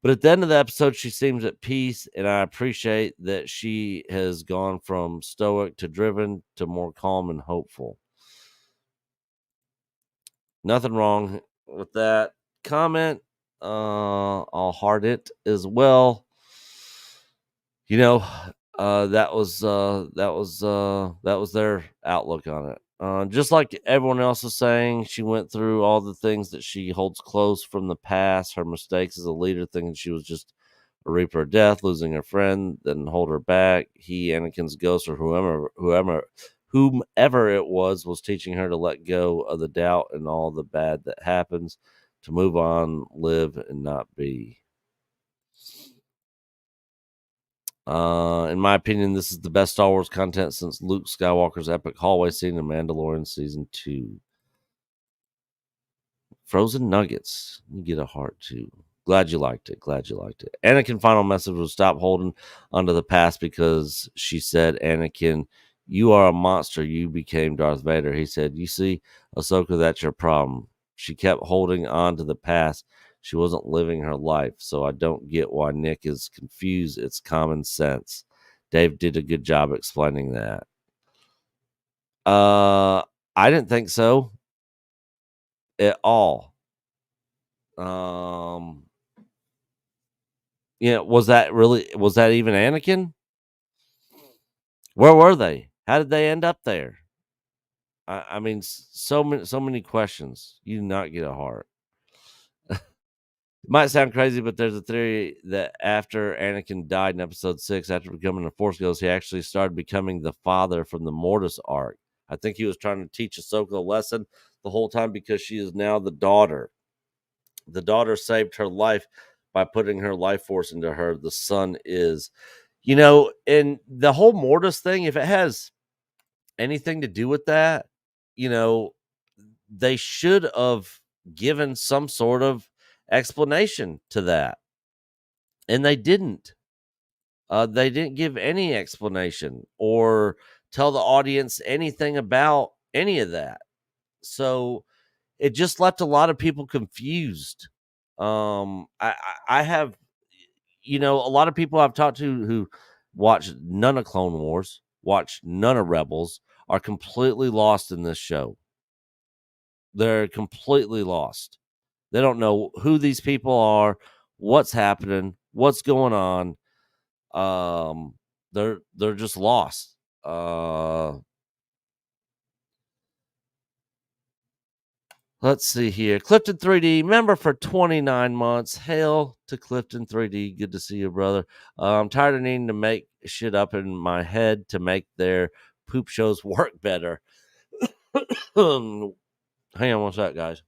But at the end of the episode, she seems at peace, and I appreciate that she has gone from stoic to driven to more calm and hopeful. Nothing wrong with that comment. I'll heart it as well. You know, that was their outlook on it. Just like everyone else is saying, she went through all the things that she holds close from the past, her mistakes as a leader, thinking she was just a reaper of death, losing her friend, then hold her back. Anakin's ghost, or whomever it was teaching her to let go of the doubt and all the bad that happens, to move on, live, and not be. In my opinion, this is the best Star Wars content since Luke Skywalker's epic hallway scene in Mandalorian Season 2. Frozen Nuggets. You get a heart, too. Glad you liked it. Anakin's final message was stop holding onto the past, because she said, Anakin, you are a monster. You became Darth Vader. He said, you see, Ahsoka, that's your problem. She kept holding on to the past. She wasn't living her life, so I don't get why Nick is confused. It's common sense. Dave did a good job explaining that. I didn't think so at all. Yeah, was that even Anakin? Where were they? How did they end up there? I mean, so many questions. You do not get a heart. It might sound crazy, but there's a theory that after Anakin died in episode 6, after becoming a Force Ghost, he actually started becoming the father from the Mortis arc. I think he was trying to teach Ahsoka a lesson the whole time, because she is now the daughter. The daughter saved her life by putting her life force into her. The son is, and the whole Mortis thing, if it has anything to do with that, they should have given some sort of explanation to that, and they didn't. They didn't give any explanation or tell the audience anything about any of that, so it just left a lot of people confused. I have, a lot of people I've talked to who watch none of Clone Wars, watch none of Rebels, are completely lost in this show. They're completely lost. They don't know who these people are, what's happening, what's going on. They're just lost. Let's see here. Clifton 3D, member for 29 months. Hail to Clifton 3D. Good to see you, brother. I'm tired of needing to make shit up in my head to make their poop shows work better. Hang on one sec, guys.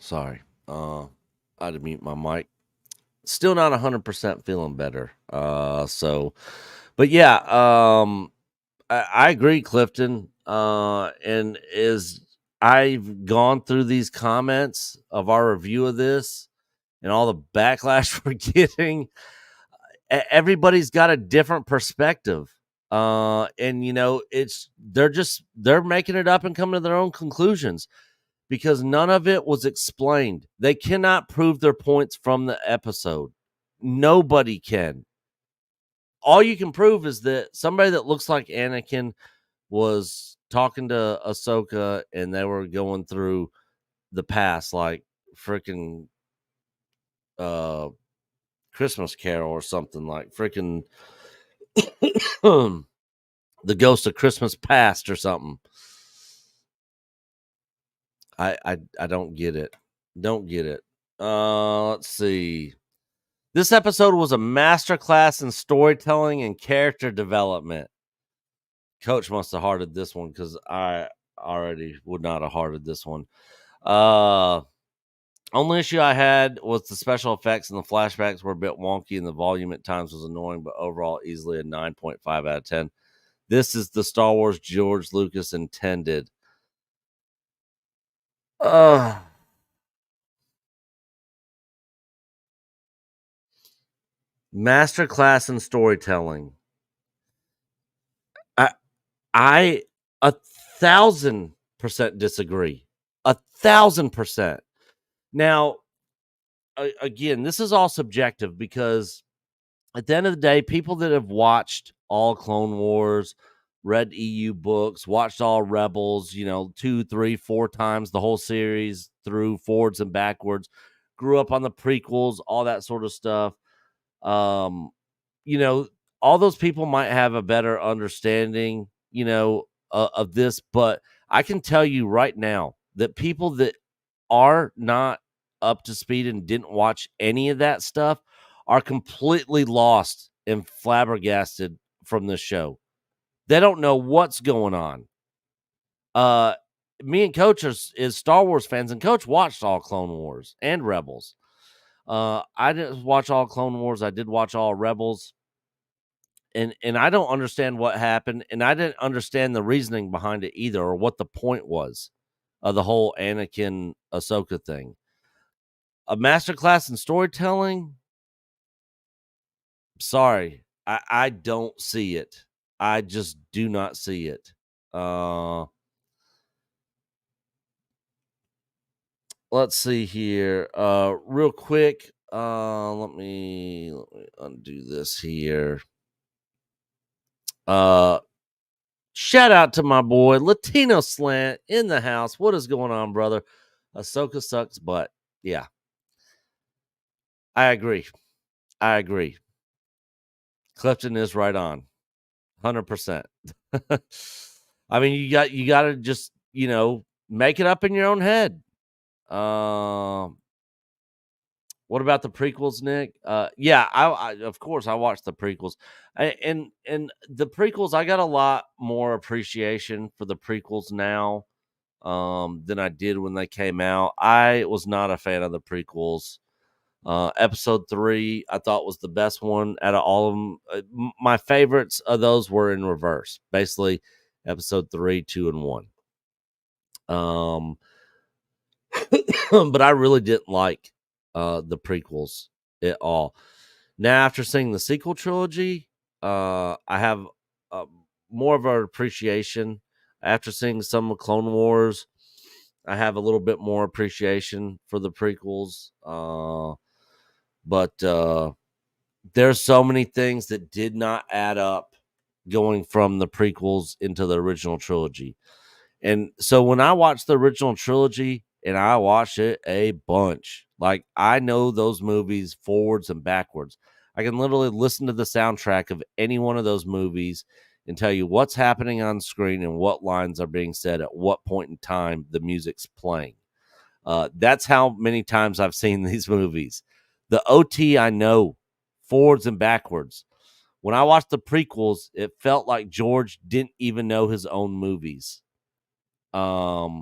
Sorry. I had to mute my mic. Still not 100% feeling better. But yeah, I agree, Clifton. And as I've gone through these comments of our review of this and all the backlash we're getting, everybody's got a different perspective. And they're making it up and coming to their own conclusions, because none of it was explained. They cannot prove their points from the episode. Nobody can. All you can prove is that somebody that looks like Anakin was talking to Ahsoka, and they were going through the past like freaking Christmas Carol or something, like freaking the Ghost of Christmas Past or something. I don't get it. Don't get it. Let's see. This episode was a masterclass in storytelling and character development. Coach must have hearted this one, because I already would not have hearted this one. Only issue I had was the special effects, and the flashbacks were a bit wonky, and the volume at times was annoying, but overall easily a 9.5 out of 10. This is the Star Wars George Lucas intended. Masterclass in storytelling. I 1,000% disagree. 1,000%. Now, again, this is all subjective because at the end of the day, people that have watched all Clone Wars, read EU books, watched all Rebels, 2, 3, 4 times, the whole series through forwards and backwards, grew up on the prequels, all that sort of stuff. All those people might have a better understanding, of this, but I can tell you right now that people that are not up to speed and didn't watch any of that stuff are completely lost and flabbergasted from this show. They don't know what's going on. Me and Coach is Star Wars fans, and Coach watched all Clone Wars and Rebels. I didn't watch all Clone Wars. I did watch all Rebels. And I don't understand what happened, and I didn't understand the reasoning behind it either, or what the point was of the whole Anakin Ahsoka thing. A masterclass in storytelling? Sorry, I don't see it. I just do not see it. Let's see here. Real quick. Let me undo this here. Shout out to my boy Latino Slant in the house. What is going on, brother? Ahsoka sucks, but yeah, I agree. Clifton is right on, 100%. I mean, you got to just make it up in your own head. What about the prequels, Nick? Yeah, I of course I watched the prequels, and the prequels. I got a lot more appreciation for the prequels now than I did when they came out. I was not a fan of the prequels. Episode 3, I thought was the best one out of all of them. My favorites of those were in reverse, basically episode 3, 2, and 1. But I really didn't like the prequels at all. Now, after seeing the sequel trilogy, I have more of an appreciation. After seeing some of Clone Wars, I have a little bit more appreciation for the prequels. But there's so many things that did not add up going from the prequels into the original trilogy. And so when I watched the original trilogy, and I watched it a bunch, like I know those movies forwards and backwards. I can literally listen to the soundtrack of any one of those movies and tell you what's happening on screen and what lines are being said at what point in time the music's playing. That's how many times I've seen these movies. The OT I know forwards and backwards. When I watched the prequels, it felt like George didn't even know his own movies. There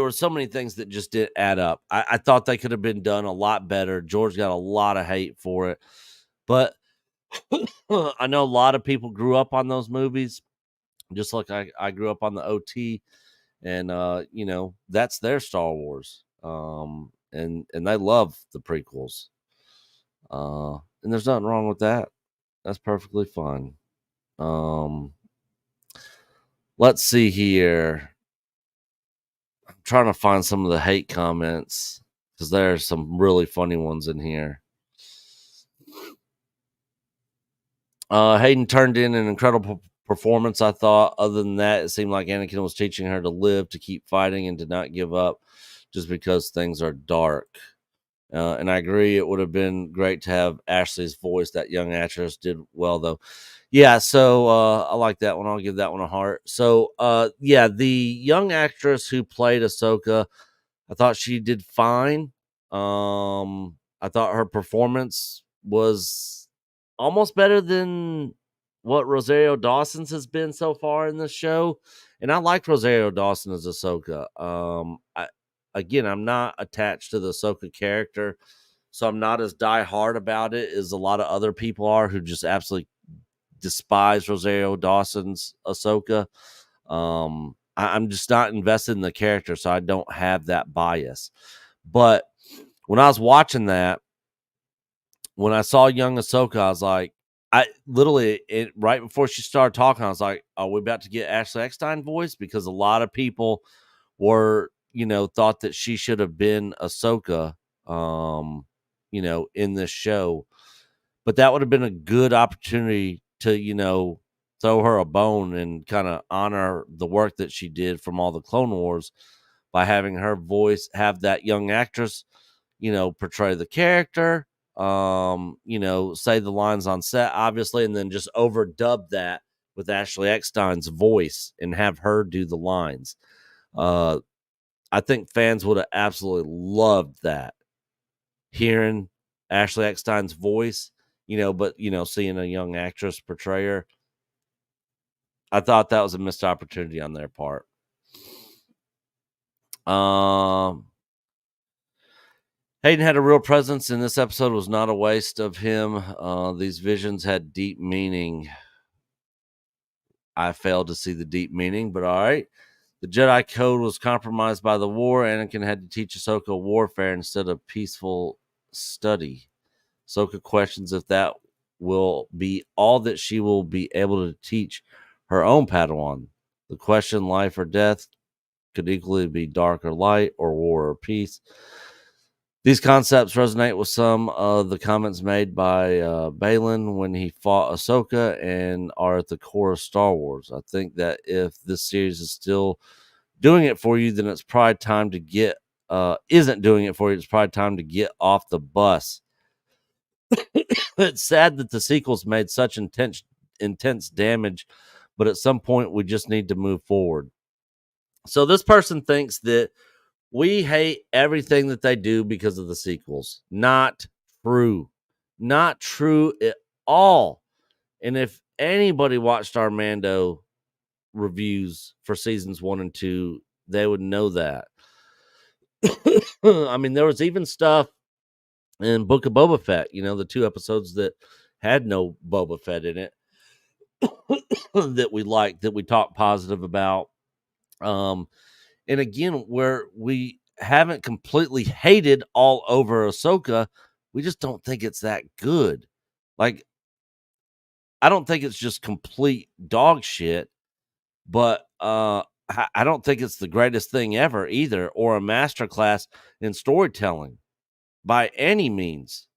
were so many things that just didn't add up. I thought they could have been done a lot better. George got a lot of hate for it, but I know a lot of people grew up on those movies, just like I grew up on the OT, and that's their Star Wars, and they love the prequels, and there's nothing wrong with that. That's perfectly fine. Let's see here. I'm trying to find some of the hate comments because there's some really funny ones in here. Hayden turned in an incredible performance, I thought. Other than that, it seemed like Anakin was teaching her to live, to keep fighting, and to not give up just because things are dark. And I agree, it would have been great to have Ashley's voice. That young actress did well, though. Yeah, so I like that one. I'll give that one a heart. So, yeah, the young actress who played Ahsoka, I thought she did fine. I thought her performance was almost better than what Rosario Dawson's has been so far in this show. And I liked Rosario Dawson as Ahsoka. I'm not attached to the Ahsoka character, so I'm not as diehard about it as a lot of other people are who just absolutely despise Rosario Dawson's Ahsoka. I'm just not invested in the character, so I don't have that bias. But when I was watching that, when I saw young Ahsoka, I was like, I literally right before she started talking, I was like, "Are we about to get Ashley Eckstein voice?" Because a lot of people were, thought that she should have been Ahsoka, in this show. But that would have been a good opportunity to, throw her a bone and kind of honor the work that she did from all the Clone Wars by having her voice, have that young actress, portray the character, say the lines on set, obviously, and then just overdub that with Ashley Eckstein's voice and have her do the lines. I think fans would have absolutely loved that. Hearing Ashley Eckstein's voice, but, seeing a young actress portray her, I thought that was a missed opportunity on their part. Hayden had a real presence in this episode. Was not a waste of him. These visions had deep meaning. I failed to see the deep meaning, but all right. The Jedi Code was compromised by the war. Anakin had to teach Ahsoka warfare instead of peaceful study. Ahsoka questions if that will be all that she will be able to teach her own Padawan. The question, life or death, could equally be dark or light, or war or peace. These concepts resonate with some of the comments made by Balin when he fought Ahsoka and are at the core of Star Wars. I think that if this series is still doing it for you, then it's probably time to get isn't doing it for you. It's probably time to get off the bus. It's sad that the sequels made such intense damage, but at some point we just need to move forward. So this person thinks that we hate everything that they do because of the sequels. Not true. Not true at all. And if anybody watched our Mando reviews for seasons 1 and 2, they would know that. I mean, there was even stuff in Book of Boba Fett, the 2 episodes that had no Boba Fett in it that we liked, that we talked positive about. And again, where we haven't completely hated all over Ahsoka, we just don't think it's that good. Like, I don't think it's just complete dog shit, but I don't think it's the greatest thing ever either, or a masterclass in storytelling by any means.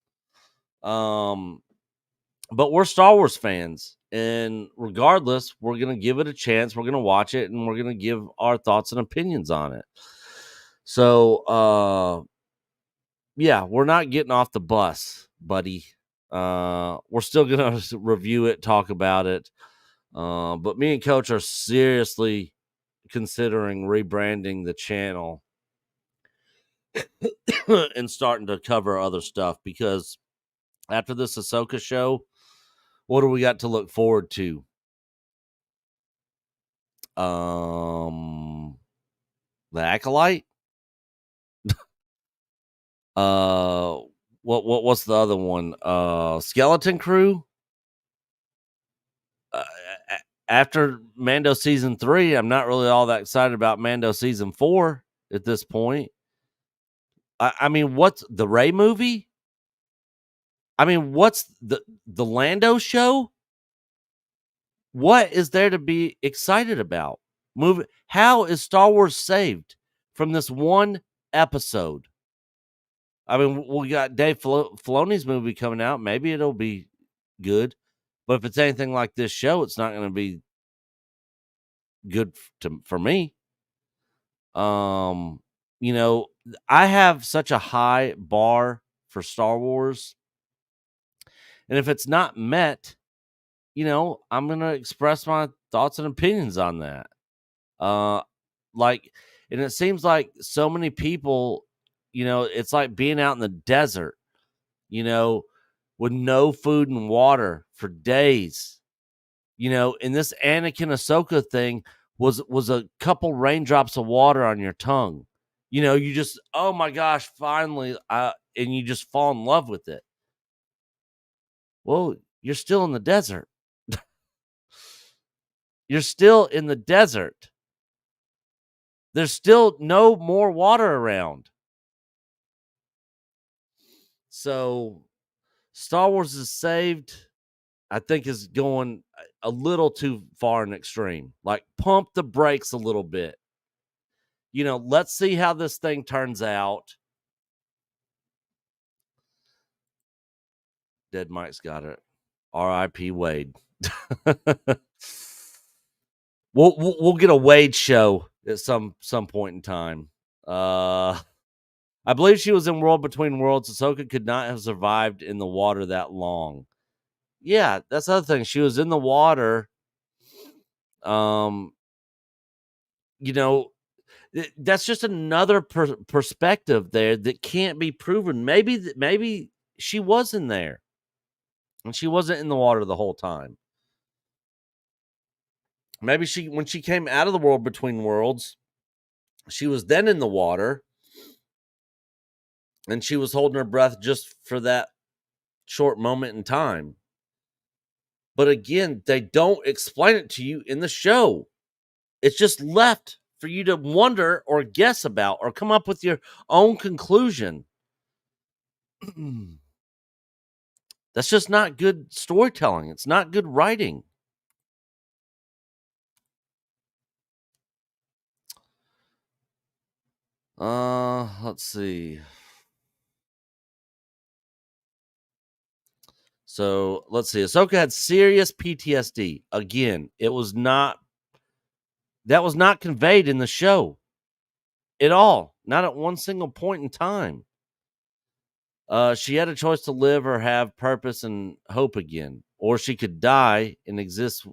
But we're Star Wars fans, and regardless, we're going to give it a chance. We're going to watch it, and we're going to give our thoughts and opinions on it. So, yeah, we're not getting off the bus, buddy. We're still going to review it, talk about it. But me and Coach are seriously considering rebranding the channel and starting to cover other stuff, because after this Ahsoka show, what do we got to look forward to? The Acolyte? What's the other one? Skeleton Crew? After Mando season 3, I'm not really all that excited about Mando season 4 at this point. I mean, what's the Rey movie? I mean, what's the Lando show? What is there to be excited about? How is Star Wars saved from this one episode? I mean, we got Dave Filoni's movie coming out. Maybe it'll be good. But if it's anything like this show, it's not going to be good for me. I have such a high bar for Star Wars. And if it's not met, I'm going to express my thoughts and opinions on that. And it seems like so many people, it's like being out in the desert, with no food and water for days, and this Anakin Ahsoka thing was a couple raindrops of water on your tongue. You just, oh my gosh, finally, and you just fall in love with it. Well, you're still in the desert. You're still in the desert. There's still no more water around. So Star Wars is saved, I think, is going a little too far and extreme. Like, pump the brakes a little bit. You know, let's see how this thing turns out. Dead Mike's got it. R.I.P. Wade. We'll get a Wade show at some point in time. I believe she was in World Between Worlds. Ahsoka could not have survived in the water that long. Yeah, that's the other thing. She was in the water. You know, that's just another perspective there that can't be proven. Maybe she was in there, and she wasn't in the water the whole time. Maybe when she came out of the World Between Worlds, she was then in the water, and she was holding her breath just for that short moment in time. But again, they don't explain it to you in the show. It's just left for you to wonder or guess about or come up with your own conclusion. That's just not good storytelling. It's not good writing. Let's see. So let's see. Ahsoka had serious PTSD. Again, that was not conveyed in the show at all. Not at one single point in time. She had a choice to live or have purpose and hope again, or she could die and exist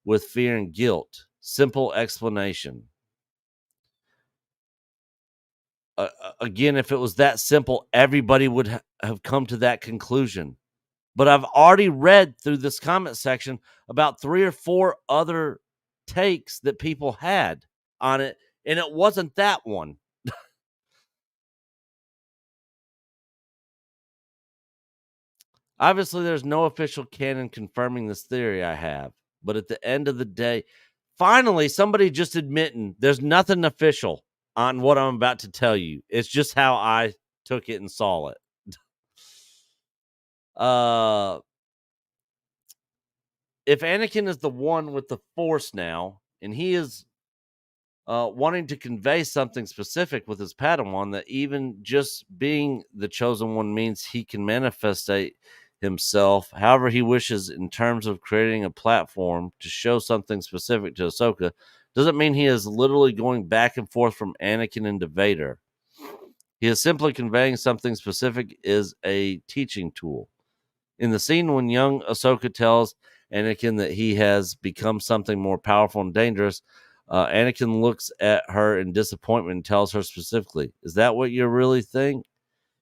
with fear and guilt. Simple explanation. Again, if it was that simple, everybody would have come to that conclusion. But I've already read through this comment section about 3 or 4 other takes that people had on it, and it wasn't that one. Obviously, there's no official canon confirming this theory I have, but at the end of the day, finally, somebody just admitting there's nothing official on what I'm about to tell you. It's just how I took it and saw it. If Anakin is the one with the Force now, and he is wanting to convey something specific with his Padawan, that even just being the chosen one means he can manifestate himself however he wishes in terms of creating a platform to show something specific to Ahsoka, doesn't mean he is literally going back and forth from Anakin into Vader. He is simply conveying something specific is a teaching tool. In the scene when young Ahsoka tells Anakin that he has become something more powerful and dangerous, Anakin looks at her in disappointment and tells her specifically, "Is that what you really think?"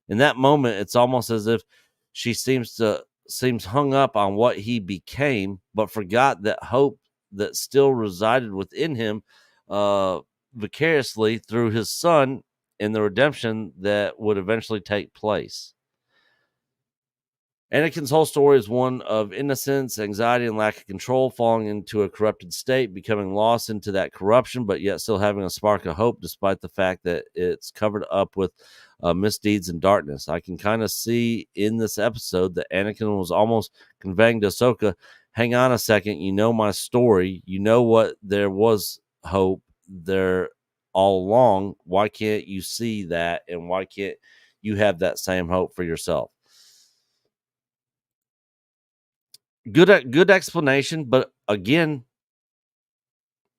In that moment, it's almost as if she seems hung up on what he became, but forgot that hope that still resided within him vicariously through his son and the redemption that would eventually take place. Anakin's whole story is one of innocence, anxiety, and lack of control, falling into a corrupted state, becoming lost into that corruption, but yet still having a spark of hope despite the fact that it's covered up with misdeeds and darkness. I can kind of see in this episode that Anakin was almost conveying to Ahsoka, hang on a second, you know my story, you know what there was hope there all along. Why can't you see that, and why can't you have that same hope for yourself? Good explanation, but again,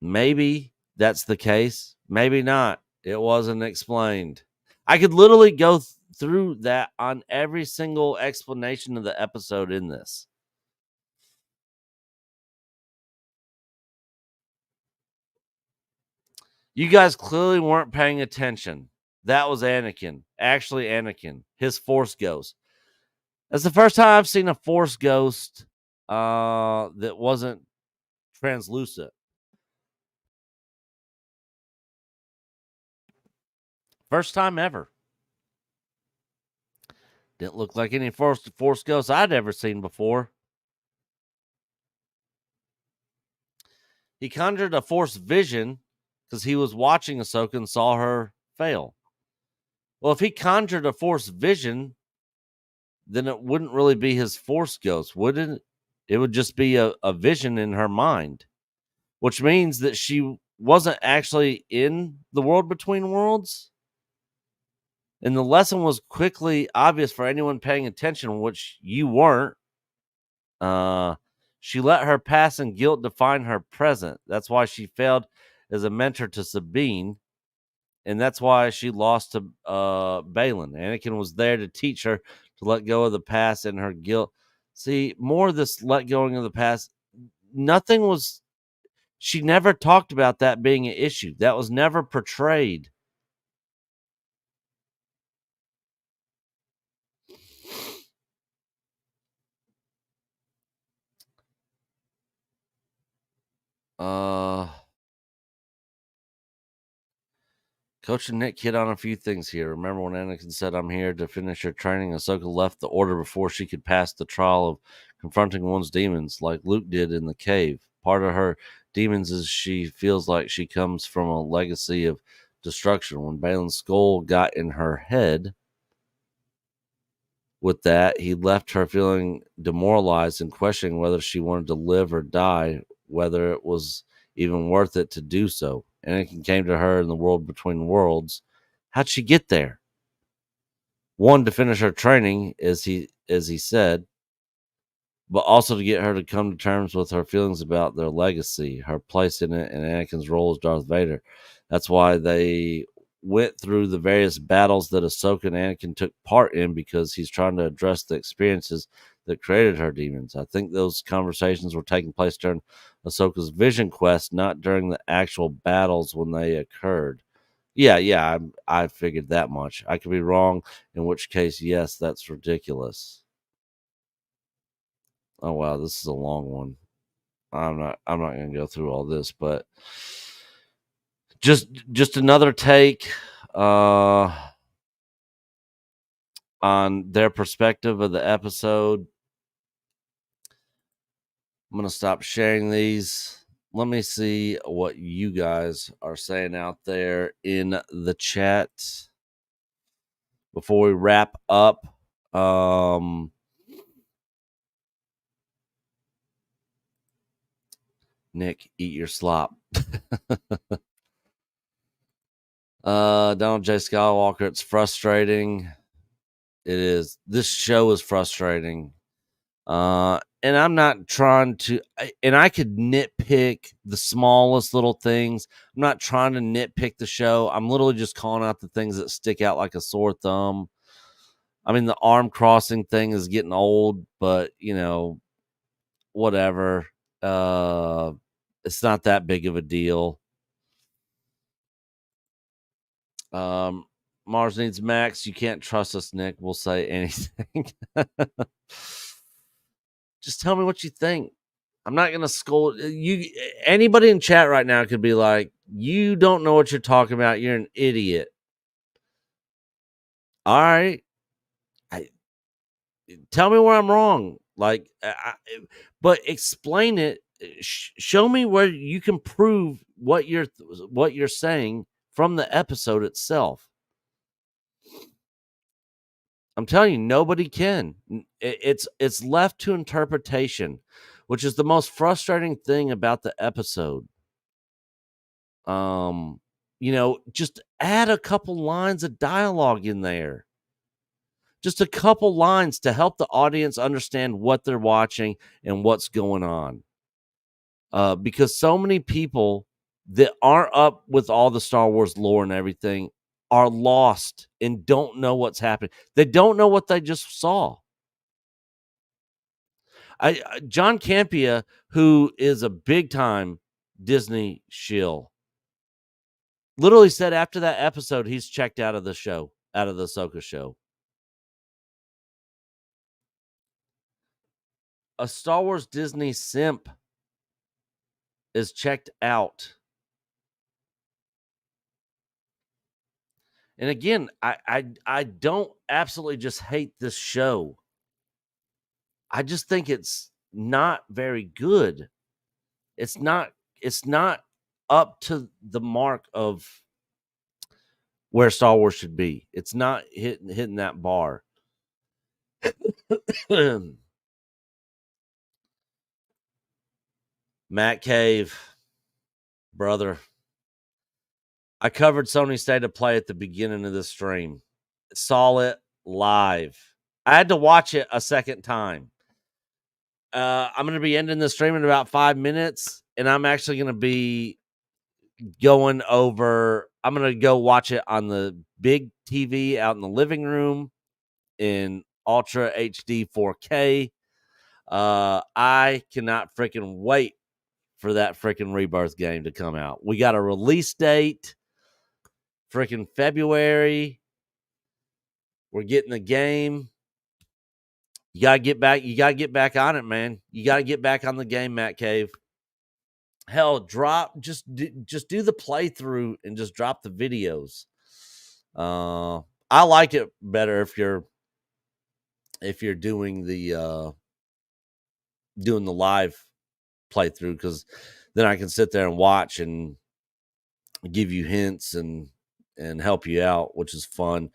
maybe that's the case. Maybe not. It wasn't explained. I could literally go through that on every single explanation of the episode in this. You guys clearly weren't paying attention. That was Anakin. Actually, Anakin. His Force Ghost. That's the first time I've seen a Force Ghost that wasn't translucent. First time ever. Didn't look like any Force Ghosts I'd ever seen before. He conjured a Force vision because he was watching Ahsoka and saw her fail. Well, if he conjured a Force vision, then it wouldn't really be his Force ghost, wouldn't it? It would just be a vision in her mind, which means that she wasn't actually in the world between worlds. And the lesson was quickly obvious for anyone paying attention, which you weren't. She let her past and guilt define her present. That's why she failed as a mentor to Sabine. And that's why she lost to Balin. Anakin was there to teach her to let go of the past and her guilt. See, more of this let going of the past. Nothing was. She never talked about that being an issue. That was never portrayed. Coach and Nick hit on a few things here. Remember when Anakin said, "I'm here to finish your training"? Ahsoka left the order before she could pass the trial of confronting one's demons, like Luke did in the cave. Part of her demons is she feels like she comes from a legacy of destruction. When Balin's skull got in her head with that, he left her feeling demoralized and questioning whether she wanted to live or die, whether it was even worth it to do so. Anakin came to her in the world between worlds. How'd she get there? One, to finish her training, as he said, but also to get her to come to terms with her feelings about their legacy, her place in it, and Anakin's role as Darth Vader. That's why they went through the various battles that Ahsoka and Anakin took part in, because he's trying to address the experiences that created her demons. I think those conversations were taking place during Ahsoka's vision quest, not during the actual battles when they occurred. Yeah, I figured that much. I could be wrong, in which case, yes, that's ridiculous. Oh wow, this is a long one. I'm not going to go through all this, but just another take on their perspective of the episode. I'm going to stop sharing these. Let me see what you guys are saying out there in the chat before we wrap up. Nick, eat your slop. Donald J. Skywalker, it's frustrating. It is. This show is frustrating. And I'm not trying to, and I could nitpick the smallest little things. I'm not trying to nitpick the show. I'm literally just calling out the things that stick out like a sore thumb. I mean, the arm crossing thing is getting old, but whatever. It's not that big of a deal. Mars needs Max. You can't trust us, Nick. We'll say anything. Just tell me what you think. I'm not going to scold you. Anybody in chat right now could be like, you don't know what you're talking about. You're an idiot. All right. Tell me where I'm wrong. Like, but explain it. Show me where you can prove what you're saying from the episode itself. I'm telling you, nobody can. It's left to interpretation, which is the most frustrating thing about the episode. Just add a couple lines of dialogue in there. Just a couple lines to help the audience understand what they're watching and what's going on. Because so many people that aren't up with all the Star Wars lore and everything are lost and don't know what's happening. They don't know what they just saw. John Campea, who is a big time Disney shill, literally said after that episode he's checked out of the show, out of the Ahsoka show. A Star Wars Disney simp is checked out. And again, I don't absolutely just hate this show. I just think it's not very good. It's not up to the mark of where Star Wars should be. It's not hitting that bar. Matt Cave, brother. I covered Sony State of Play at the beginning of the stream. Saw it live. I had to watch it a second time. I'm going to be ending the stream in about 5 minutes, and I'm actually going to be going over. I'm going to go watch it on the big TV out in the living room in Ultra HD 4K. I cannot freaking wait for that freaking Rebirth game to come out. We got a release date, freaking February. We're getting the game. You gotta get back. You gotta get back on it, man. You gotta get back on the game, Matt Cave. Hell, just do the playthrough and just drop the videos. I like it better if you're doing the live playthrough, because then I can sit there and watch and give you hints and help you out, which is fun.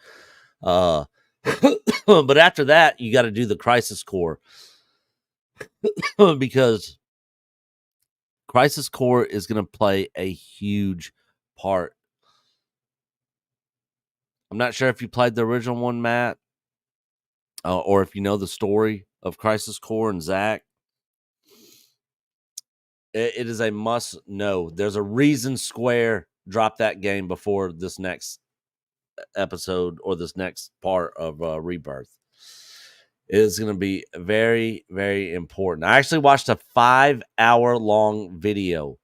But after that, you got to do the Crisis Core because Crisis Core is going to play a huge part. I'm not sure if you played the original one, Matt, or if you know the story of Crisis Core and Zach. It is a must know. There's a reason Square dropped that game before this next episode or this next part of Rebirth. It is going to be very, very important. I actually watched a 5-hour-long video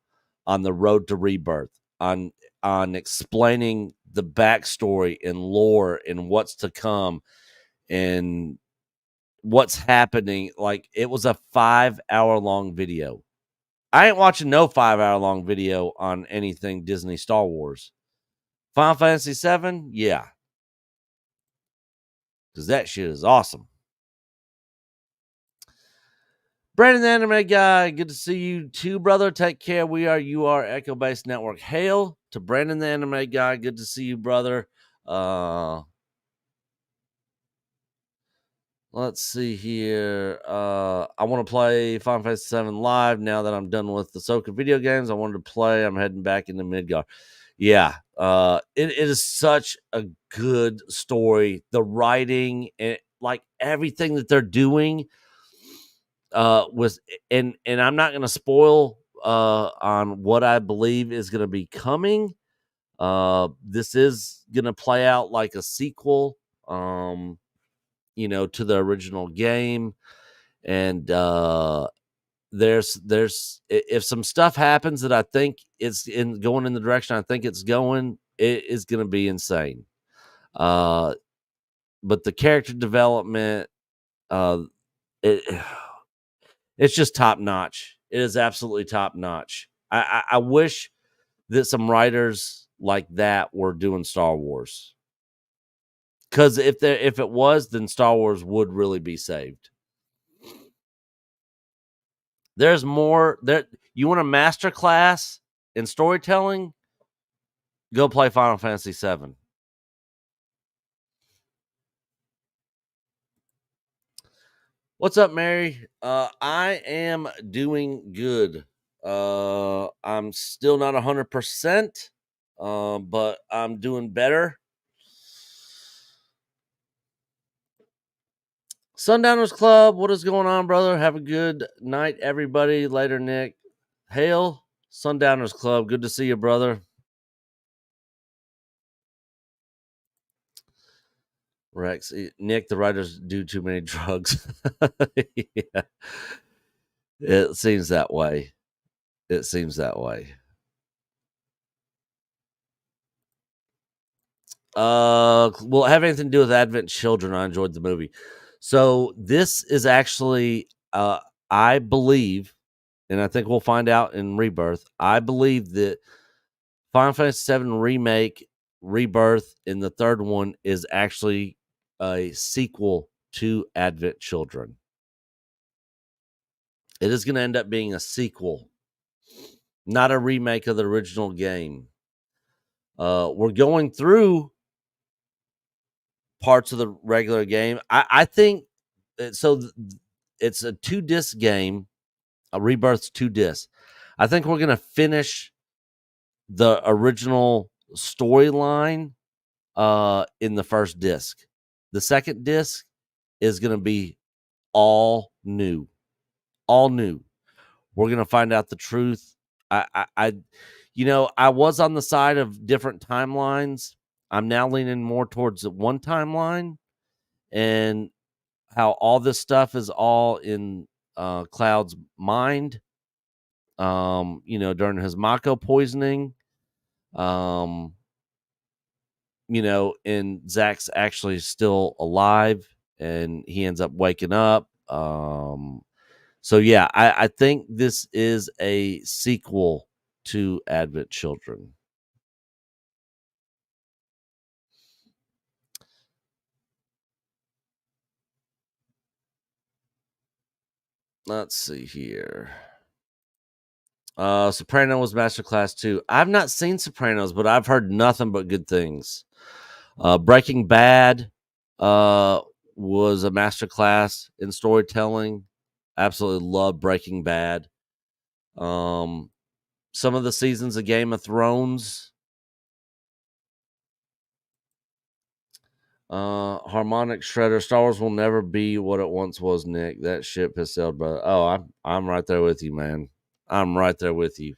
on the road to Rebirth on explaining the backstory and lore and what's to come and what's happening. Like, it was a 5-hour-long video. I ain't watching no 5-hour-long video on anything Disney Star Wars. Final Fantasy VII, yeah. Because that shit is awesome. Brandon the Anime Guy, good to see you too, brother. Take care. You are Echo Base Network. Hail to Brandon the Anime Guy. Good to see you, brother. Let's see here. I want to play Final Fantasy VII Live now that I'm done with the Ahsoka video games. I wanted to play. I'm heading back into Midgar. Yeah, it is such a good story. The writing and like everything that they're doing was, and I'm not going to spoil on what I believe is going to be coming. This is going to play out like a sequel, to the original game, and there's if some stuff happens that I think it's going in the direction I think it's going, it is going to be insane. But the character development, it's just top notch. It is absolutely top notch. I wish that some writers like that were doing Star Wars, because if it was, then Star Wars would really be saved. There's more there. You want a master class in storytelling? Go play Final Fantasy VII. What's up, Mary? I am doing good. I'm still not 100%, but I'm doing better. Sundowners Club, what is going on, brother? Have a good night, everybody. Later, Nick. Hail, Sundowners Club. Good to see you, brother. Rex, Nick, the writers do too many drugs. Yeah. It seems that way. It seems that way. Will it have anything to do with Advent Children? I enjoyed the movie. So this is actually, I believe, and I think we'll find out in Rebirth, I believe that Final Fantasy VII Remake, Rebirth, and the third one is actually a sequel to Advent Children. It is going to end up being a sequel. not a remake of the original game. We're going through parts of the regular game. I think so. It's a 2-disc game. A Rebirth's 2 discs. I think we're gonna finish the original storyline in the first disc. The second disc is gonna be all new. All new. We're gonna find out the truth. I was on the side of different timelines. I'm now leaning more towards the one timeline and how all this stuff is all in Cloud's mind. During his Mako poisoning. And Zach's actually still alive and he ends up waking up. So yeah, I think this is a sequel to Advent Children. Let's see here. Sopranos Masterclass 2. I've not seen Sopranos, but I've heard nothing but good things. Breaking Bad was a masterclass in storytelling. Absolutely love Breaking Bad. Some of the seasons of Game of Thrones. Harmonic Shredder. Star Wars will never be what it once was, Nick. That ship has sailed, but I'm right there with you, man. I'm right there with you.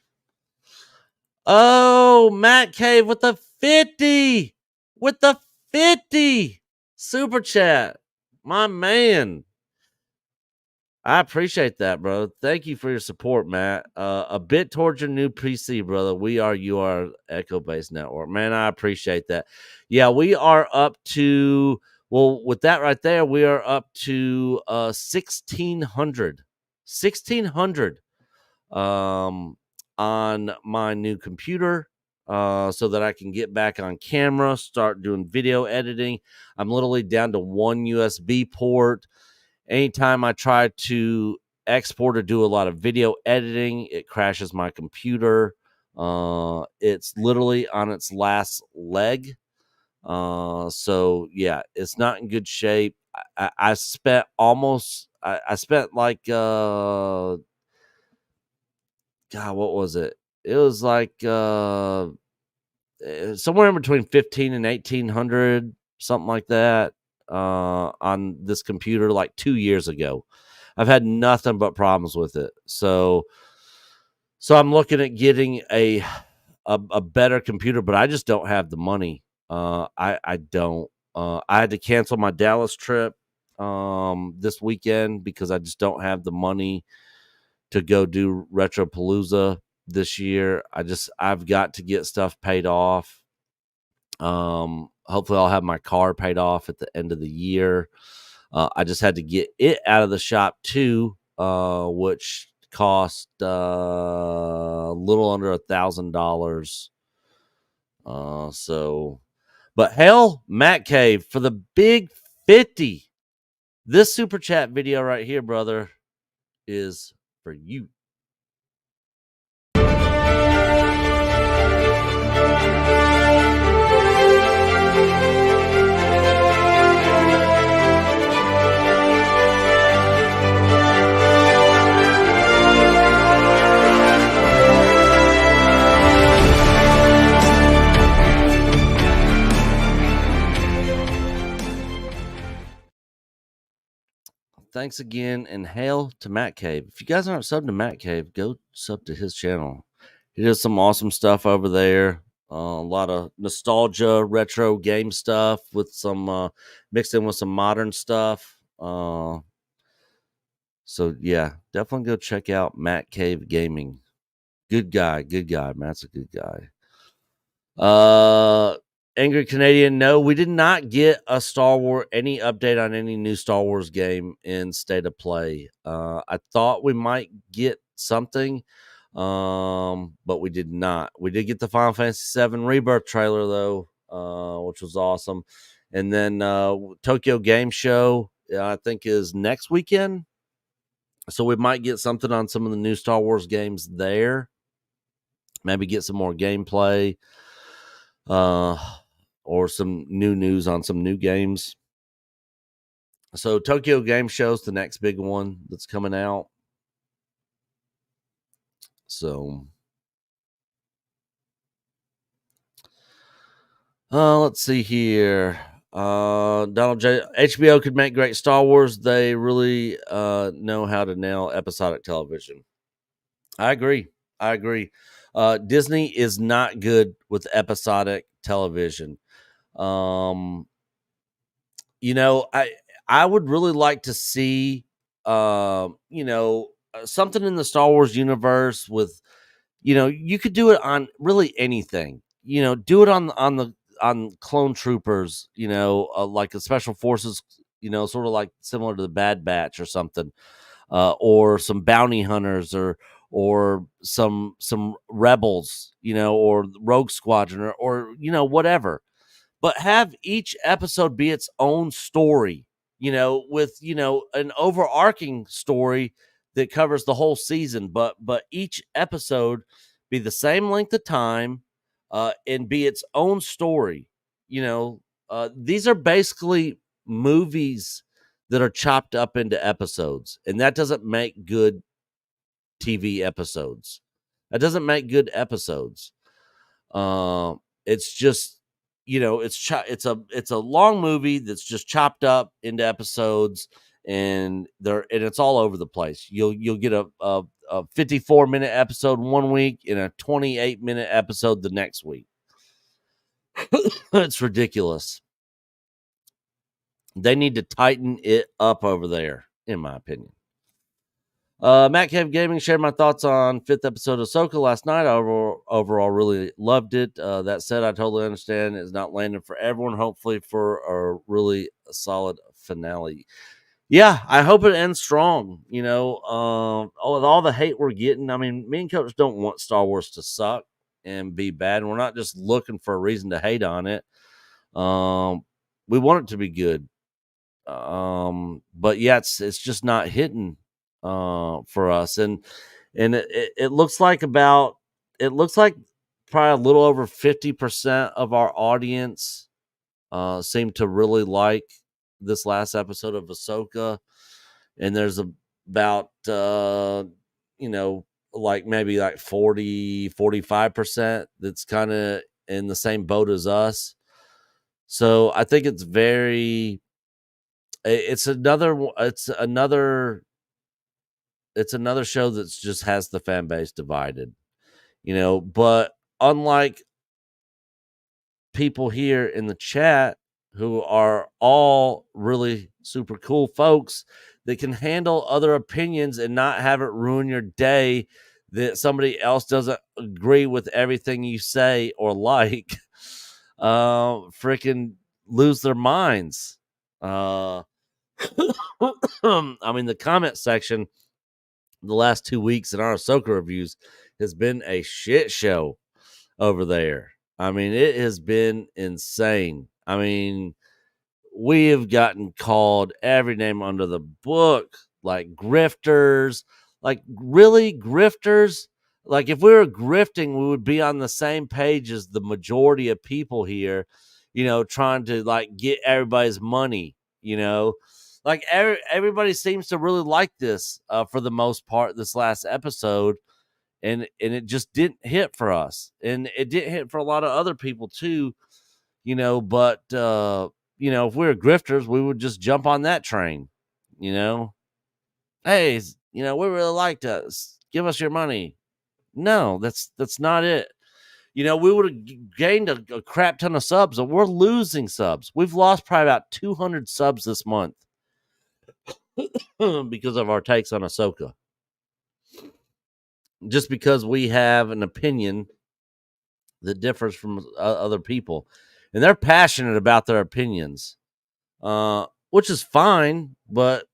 Oh, Matt Cave with the 50. With the 50 super chat. My man. I appreciate that, bro. Thank you for your support, Matt. A bit towards your new PC, brother. You are Echo Base Network. Man, I appreciate that. Yeah, we are up to, with that right there, we are up to 1,600. 1,600 on my new computer so that I can get back on camera, start doing video editing. I'm literally down to one USB port. Anytime I try to export or do a lot of video editing, it crashes my computer. It's literally on its last leg. So yeah, it's not in good shape. I spent like God, what was it? It was like somewhere in between 15 and 1800, something like that, on this computer like 2 years ago. I've had nothing but problems with it. So I'm looking at getting a better computer, but I just don't have the money. I don't. I had to cancel my Dallas trip this weekend because I just don't have the money to go do Retropalooza this year. I've got to get stuff paid off. Hopefully I'll have my car paid off at the end of the year. I just had to get it out of the shop too, which cost a little under $1,000. But hell, Matt Cave for the big 50. This super chat video right here, brother, is for you. Thanks again, and hail to Matt Cave. If you guys aren't subbed to Matt Cave, go sub to his channel. He does some awesome stuff over there. A lot of nostalgia, retro game stuff with some mixed in with some modern stuff. So yeah, definitely go check out Matt Cave Gaming. Good guy. Matt's a good guy. Angry Canadian, no, we did not get a any update on any new Star Wars game in State of Play. I thought we might get something, but we did not. We did get the Final Fantasy VII Rebirth trailer though, which was awesome. And then Tokyo Game Show, I think, is next weekend, so we might get something on some of the new Star Wars games there. maybe get some more gameplay, or some new news on some new games. So Tokyo Game Show's the next big one that's coming out. So let's see here. Donald J. HBO could make great Star Wars. They really know how to nail episodic television. I agree. Disney is not good with episodic television. I would really like to see something in the Star Wars universe with, you could do it on really anything. Do it on Clone Troopers, like a Special Forces, sort of like similar to the Bad Batch or something, or some bounty hunters, or some rebels, or Rogue Squadron, or whatever. But have each episode be its own story, with an overarching story that covers the whole season. But each episode be the same length of time, and be its own story. These are basically movies that are chopped up into episodes, and that doesn't make good TV episodes. That doesn't make good episodes. It's just, it's a long movie that's just chopped up into episodes, and it's all over the place. You'll get a 54-minute episode one week and a 28-minute episode the next week. It's ridiculous. They need to tighten it up over there, in my opinion. Matt Cave Gaming shared my thoughts on 5th episode of Ahsoka last night. I overall really loved it. That said, I totally understand it's not landing for everyone. Hopefully for a really solid finale. Yeah, I hope it ends strong. With all the hate we're getting, I mean, me and Coach don't want Star Wars to suck and be bad. And we're not just looking for a reason to hate on it. We want it to be good. But yeah, it's just not hitting for us, and it looks like probably a little over 50% of our audience seem to really like this last episode of Ahsoka, and there's about maybe like 40-45% that's kind of in the same boat as us. So I think it's another show that just has the fan base divided, but unlike people here in the chat who are all really super cool folks that can handle other opinions and not have it ruin your day, that somebody else doesn't agree with everything you say or like, freaking lose their minds. I mean, the comment section the last 2 weeks in our Ahsoka reviews has been a shit show over there. I mean, it has been insane. I mean, we have gotten called every name under the book, like grifters, like really grifters. Like if we were grifting, we would be on the same page as the majority of people here, trying to like get everybody's money, like everybody seems to really like this for the most part this last episode, and it just didn't hit for us, and it didn't hit for a lot of other people too, but if we were grifters, we would just jump on that train, hey, we really liked us, give us your money. No, that's not it. We would have gained a crap ton of subs, but we're losing subs. We've lost probably about 200 subs this month because of our takes on Ahsoka. Just because we have an opinion that differs from other people, and they're passionate about their opinions, which is fine, but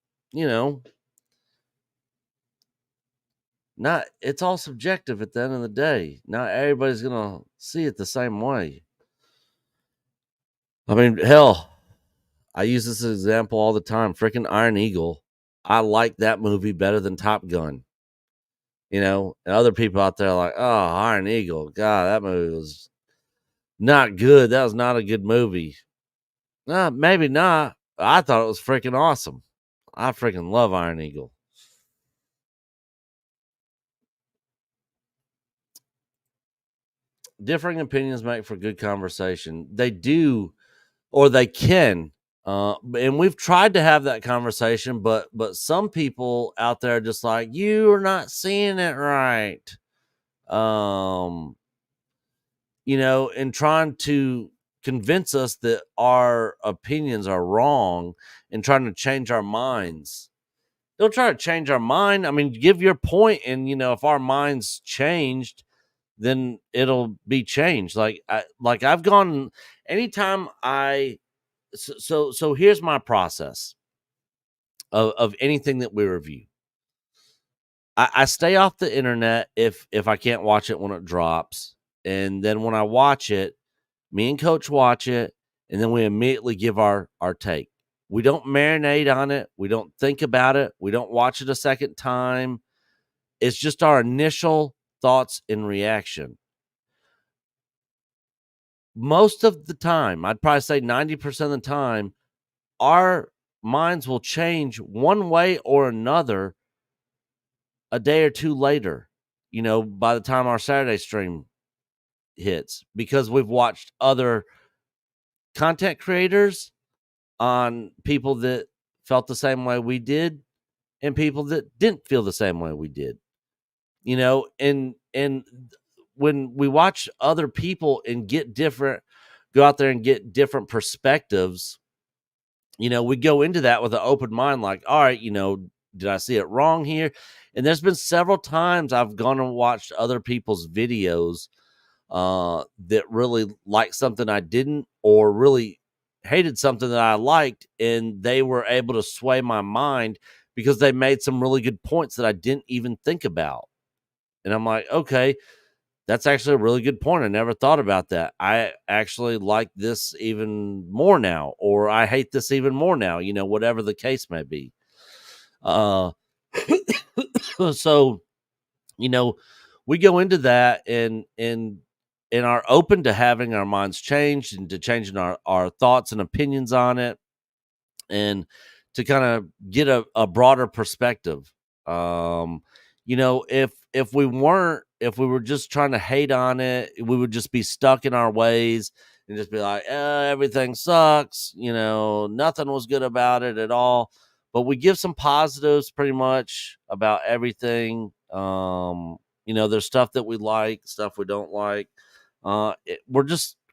it's all subjective at the end of the day. Not everybody's gonna see it the same way. I mean, hell, I use this example all the time. Freaking Iron Eagle. I like that movie better than Top Gun. And other people out there are like, oh, Iron Eagle, God, that movie was not good. That was not a good movie. Maybe not. I thought it was freaking awesome. I freaking love Iron Eagle. Differing opinions make for good conversation. They do, or they can. And we've tried to have that conversation, but some people out there are just like, you're not seeing it right. And trying to convince us that our opinions are wrong and trying to change our minds. Don't try to change our mind. I mean, give your point, and if our minds changed, then it'll be changed. Like I've gone anytime so here's my process of anything that we review. I stay off the internet if I can't watch it when it drops. And then when I watch it, me and Coach watch it, and then we immediately give our take. We don't marinate on it. We don't think about it. We don't watch it a second time. It's just our initial thoughts and reaction. Most of the time, I'd probably say 90% of the time, our minds will change one way or another a day or two later, by the time our Saturday stream hits, because we've watched other content creators on people that felt the same way we did and people that didn't feel the same way we did. And when we watch other people and go out there and get different perspectives, we go into that with an open mind, like, all right, did I see it wrong here? And there's been several times I've gone and watched other people's videos that really liked something I didn't, or really hated something that I liked, and they were able to sway my mind because they made some really good points that I didn't even think about. And I'm like, okay, that's actually a really good point. I never thought about that. I actually like this even more now, or I hate this even more now, whatever the case may be. So, we go into that and are open to having our minds changed and to changing our thoughts and opinions on it, and to kind of get a broader perspective. If we were just trying to hate on it, we would just be stuck in our ways and just be like, everything sucks. Nothing was good about it at all. But we give some positives pretty much about everything. There's stuff that we like, stuff we don't like.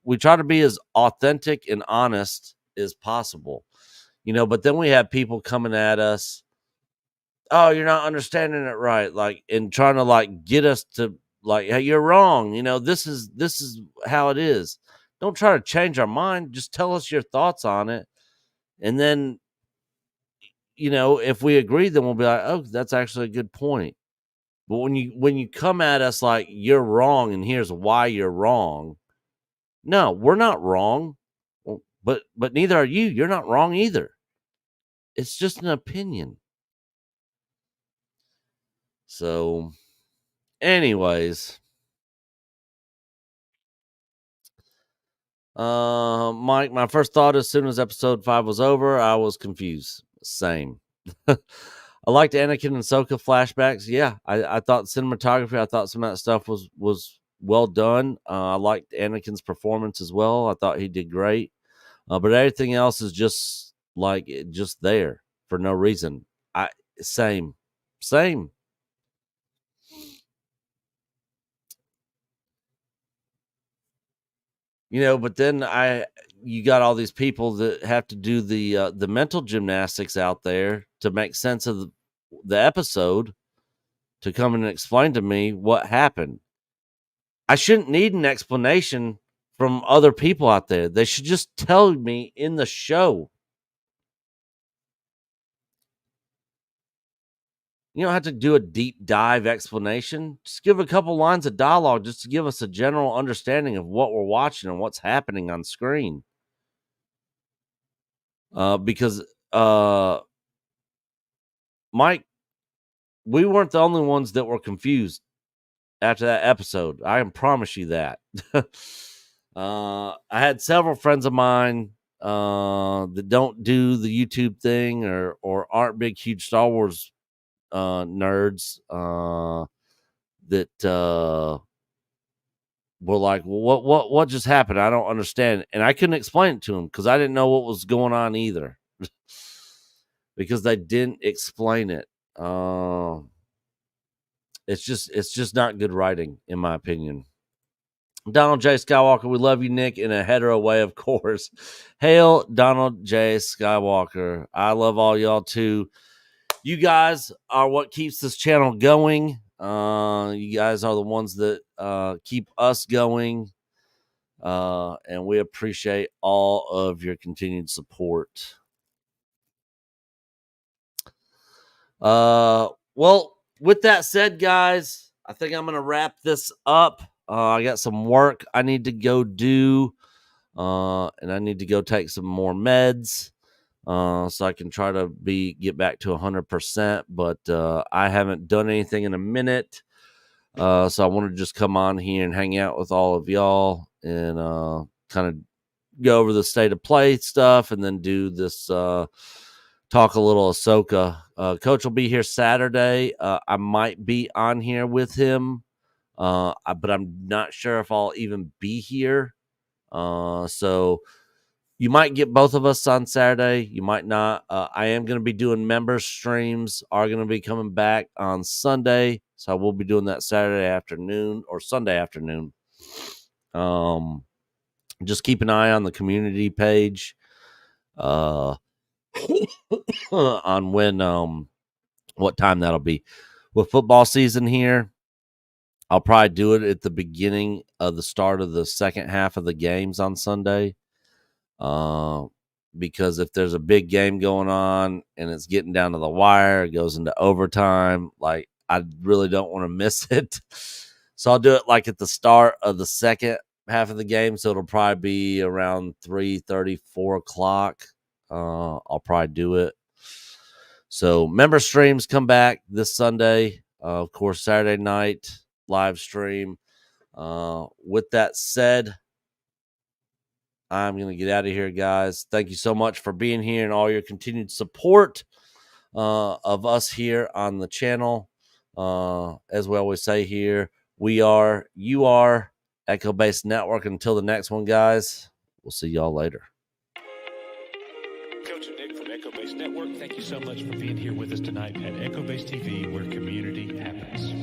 We try to be as authentic and honest as possible. But then we have people coming at us, oh, you're not understanding it right, like, and trying to like get us to like, hey, you're wrong, this is how it is. Don't try to change our mind, just tell us your thoughts on it. And then if we agree, then we'll be like, oh, that's actually a good point. But when you come at us like you're wrong and here's why you're wrong, no, we're not wrong. But neither are you. You're not wrong either. It's just an opinion. So, anyways, Mike, my first thought as soon as episode 5 was over, I was confused. Same. I liked Anakin and Ahsoka flashbacks. Yeah, I thought cinematography, I thought some of that stuff was well done. I liked Anakin's performance as well. I thought he did great. But everything else is just like just there for no reason. Same. But then you got all these people that have to do the mental gymnastics out there to make sense of the episode, to come and explain to me what happened. I shouldn't need an explanation from other people out there. They should just tell me in the show. You don't have to do a deep dive explanation. Just give a couple lines of dialogue just to give us a general understanding of what we're watching and what's happening on screen. Because Mike we weren't the only ones that were confused after that episode. I can promise you that. I had several friends of mine that don't do the YouTube thing or aren't big, huge Star Wars nerds that were like, well, what just happened? I don't understand. And I couldn't explain it to them because I didn't know what was going on either because they didn't explain it. It's just not good writing, in my opinion. Donald J. Skywalker, we love you, Nick, in a hetero way, of course. Hail Donald J. Skywalker. I love all y'all too. You guys are what keeps this channel going. You guys are the ones that keep us going. And we appreciate all of your continued support. Well, with that said, guys, I think I'm going to wrap this up. I got some work I need to go do, and I need to go take some more meds so I can try to get back to 100%. But I haven't done anything in a minute, so I want to just come on here and hang out with all of y'all and kind of go over the state of play stuff, and then do this talk a little Ahsoka. Coach will be here Saturday. I might be on here with him. But I'm not sure if I'll even be here. So you might get both of us on Saturday. You might not. I am going to be doing members streams, are going to be coming back on Sunday. So I will be doing that Saturday afternoon or Sunday afternoon. Just keep an eye on the community page on when, what time that'll be. With football season here, I'll probably do it at the beginning of the start of the second half of the games on Sunday. Because if there's a big game going on and it's getting down to the wire, it goes into overtime, like I really don't want to miss it. So I'll do it like at the start of the second half of the game. So it'll probably be around 3:30, 4 o'clock. I'll probably do it. So member streams come back this Sunday. Of course, Saturday night live stream. With that said, I'm going to get out of here, guys. Thank you so much for being here and all your continued support of us here on the channel. As we always say here, you are Echo Base Network. Until the next one, guys, we'll see y'all later. Coach and Nick from Echo Base Network, thank you so much for being here with us tonight at Echo Base TV, where community happens.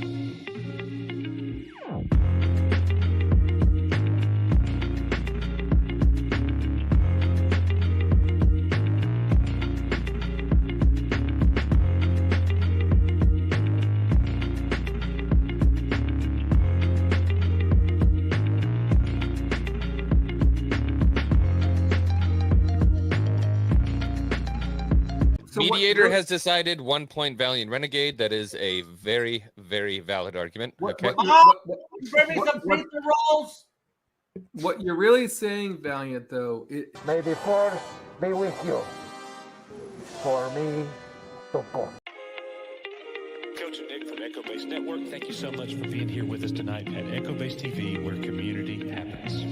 Mediator has decided 1 point Valiant Renegade. That is a very, very valid argument. Okay. Bring me some pizza rolls. What you're really saying, Valiant, though, may the force be with you. For me, support. Coach and Nick from Echo Base Network, thank you so much for being here with us tonight at Echo Base TV, where community happens.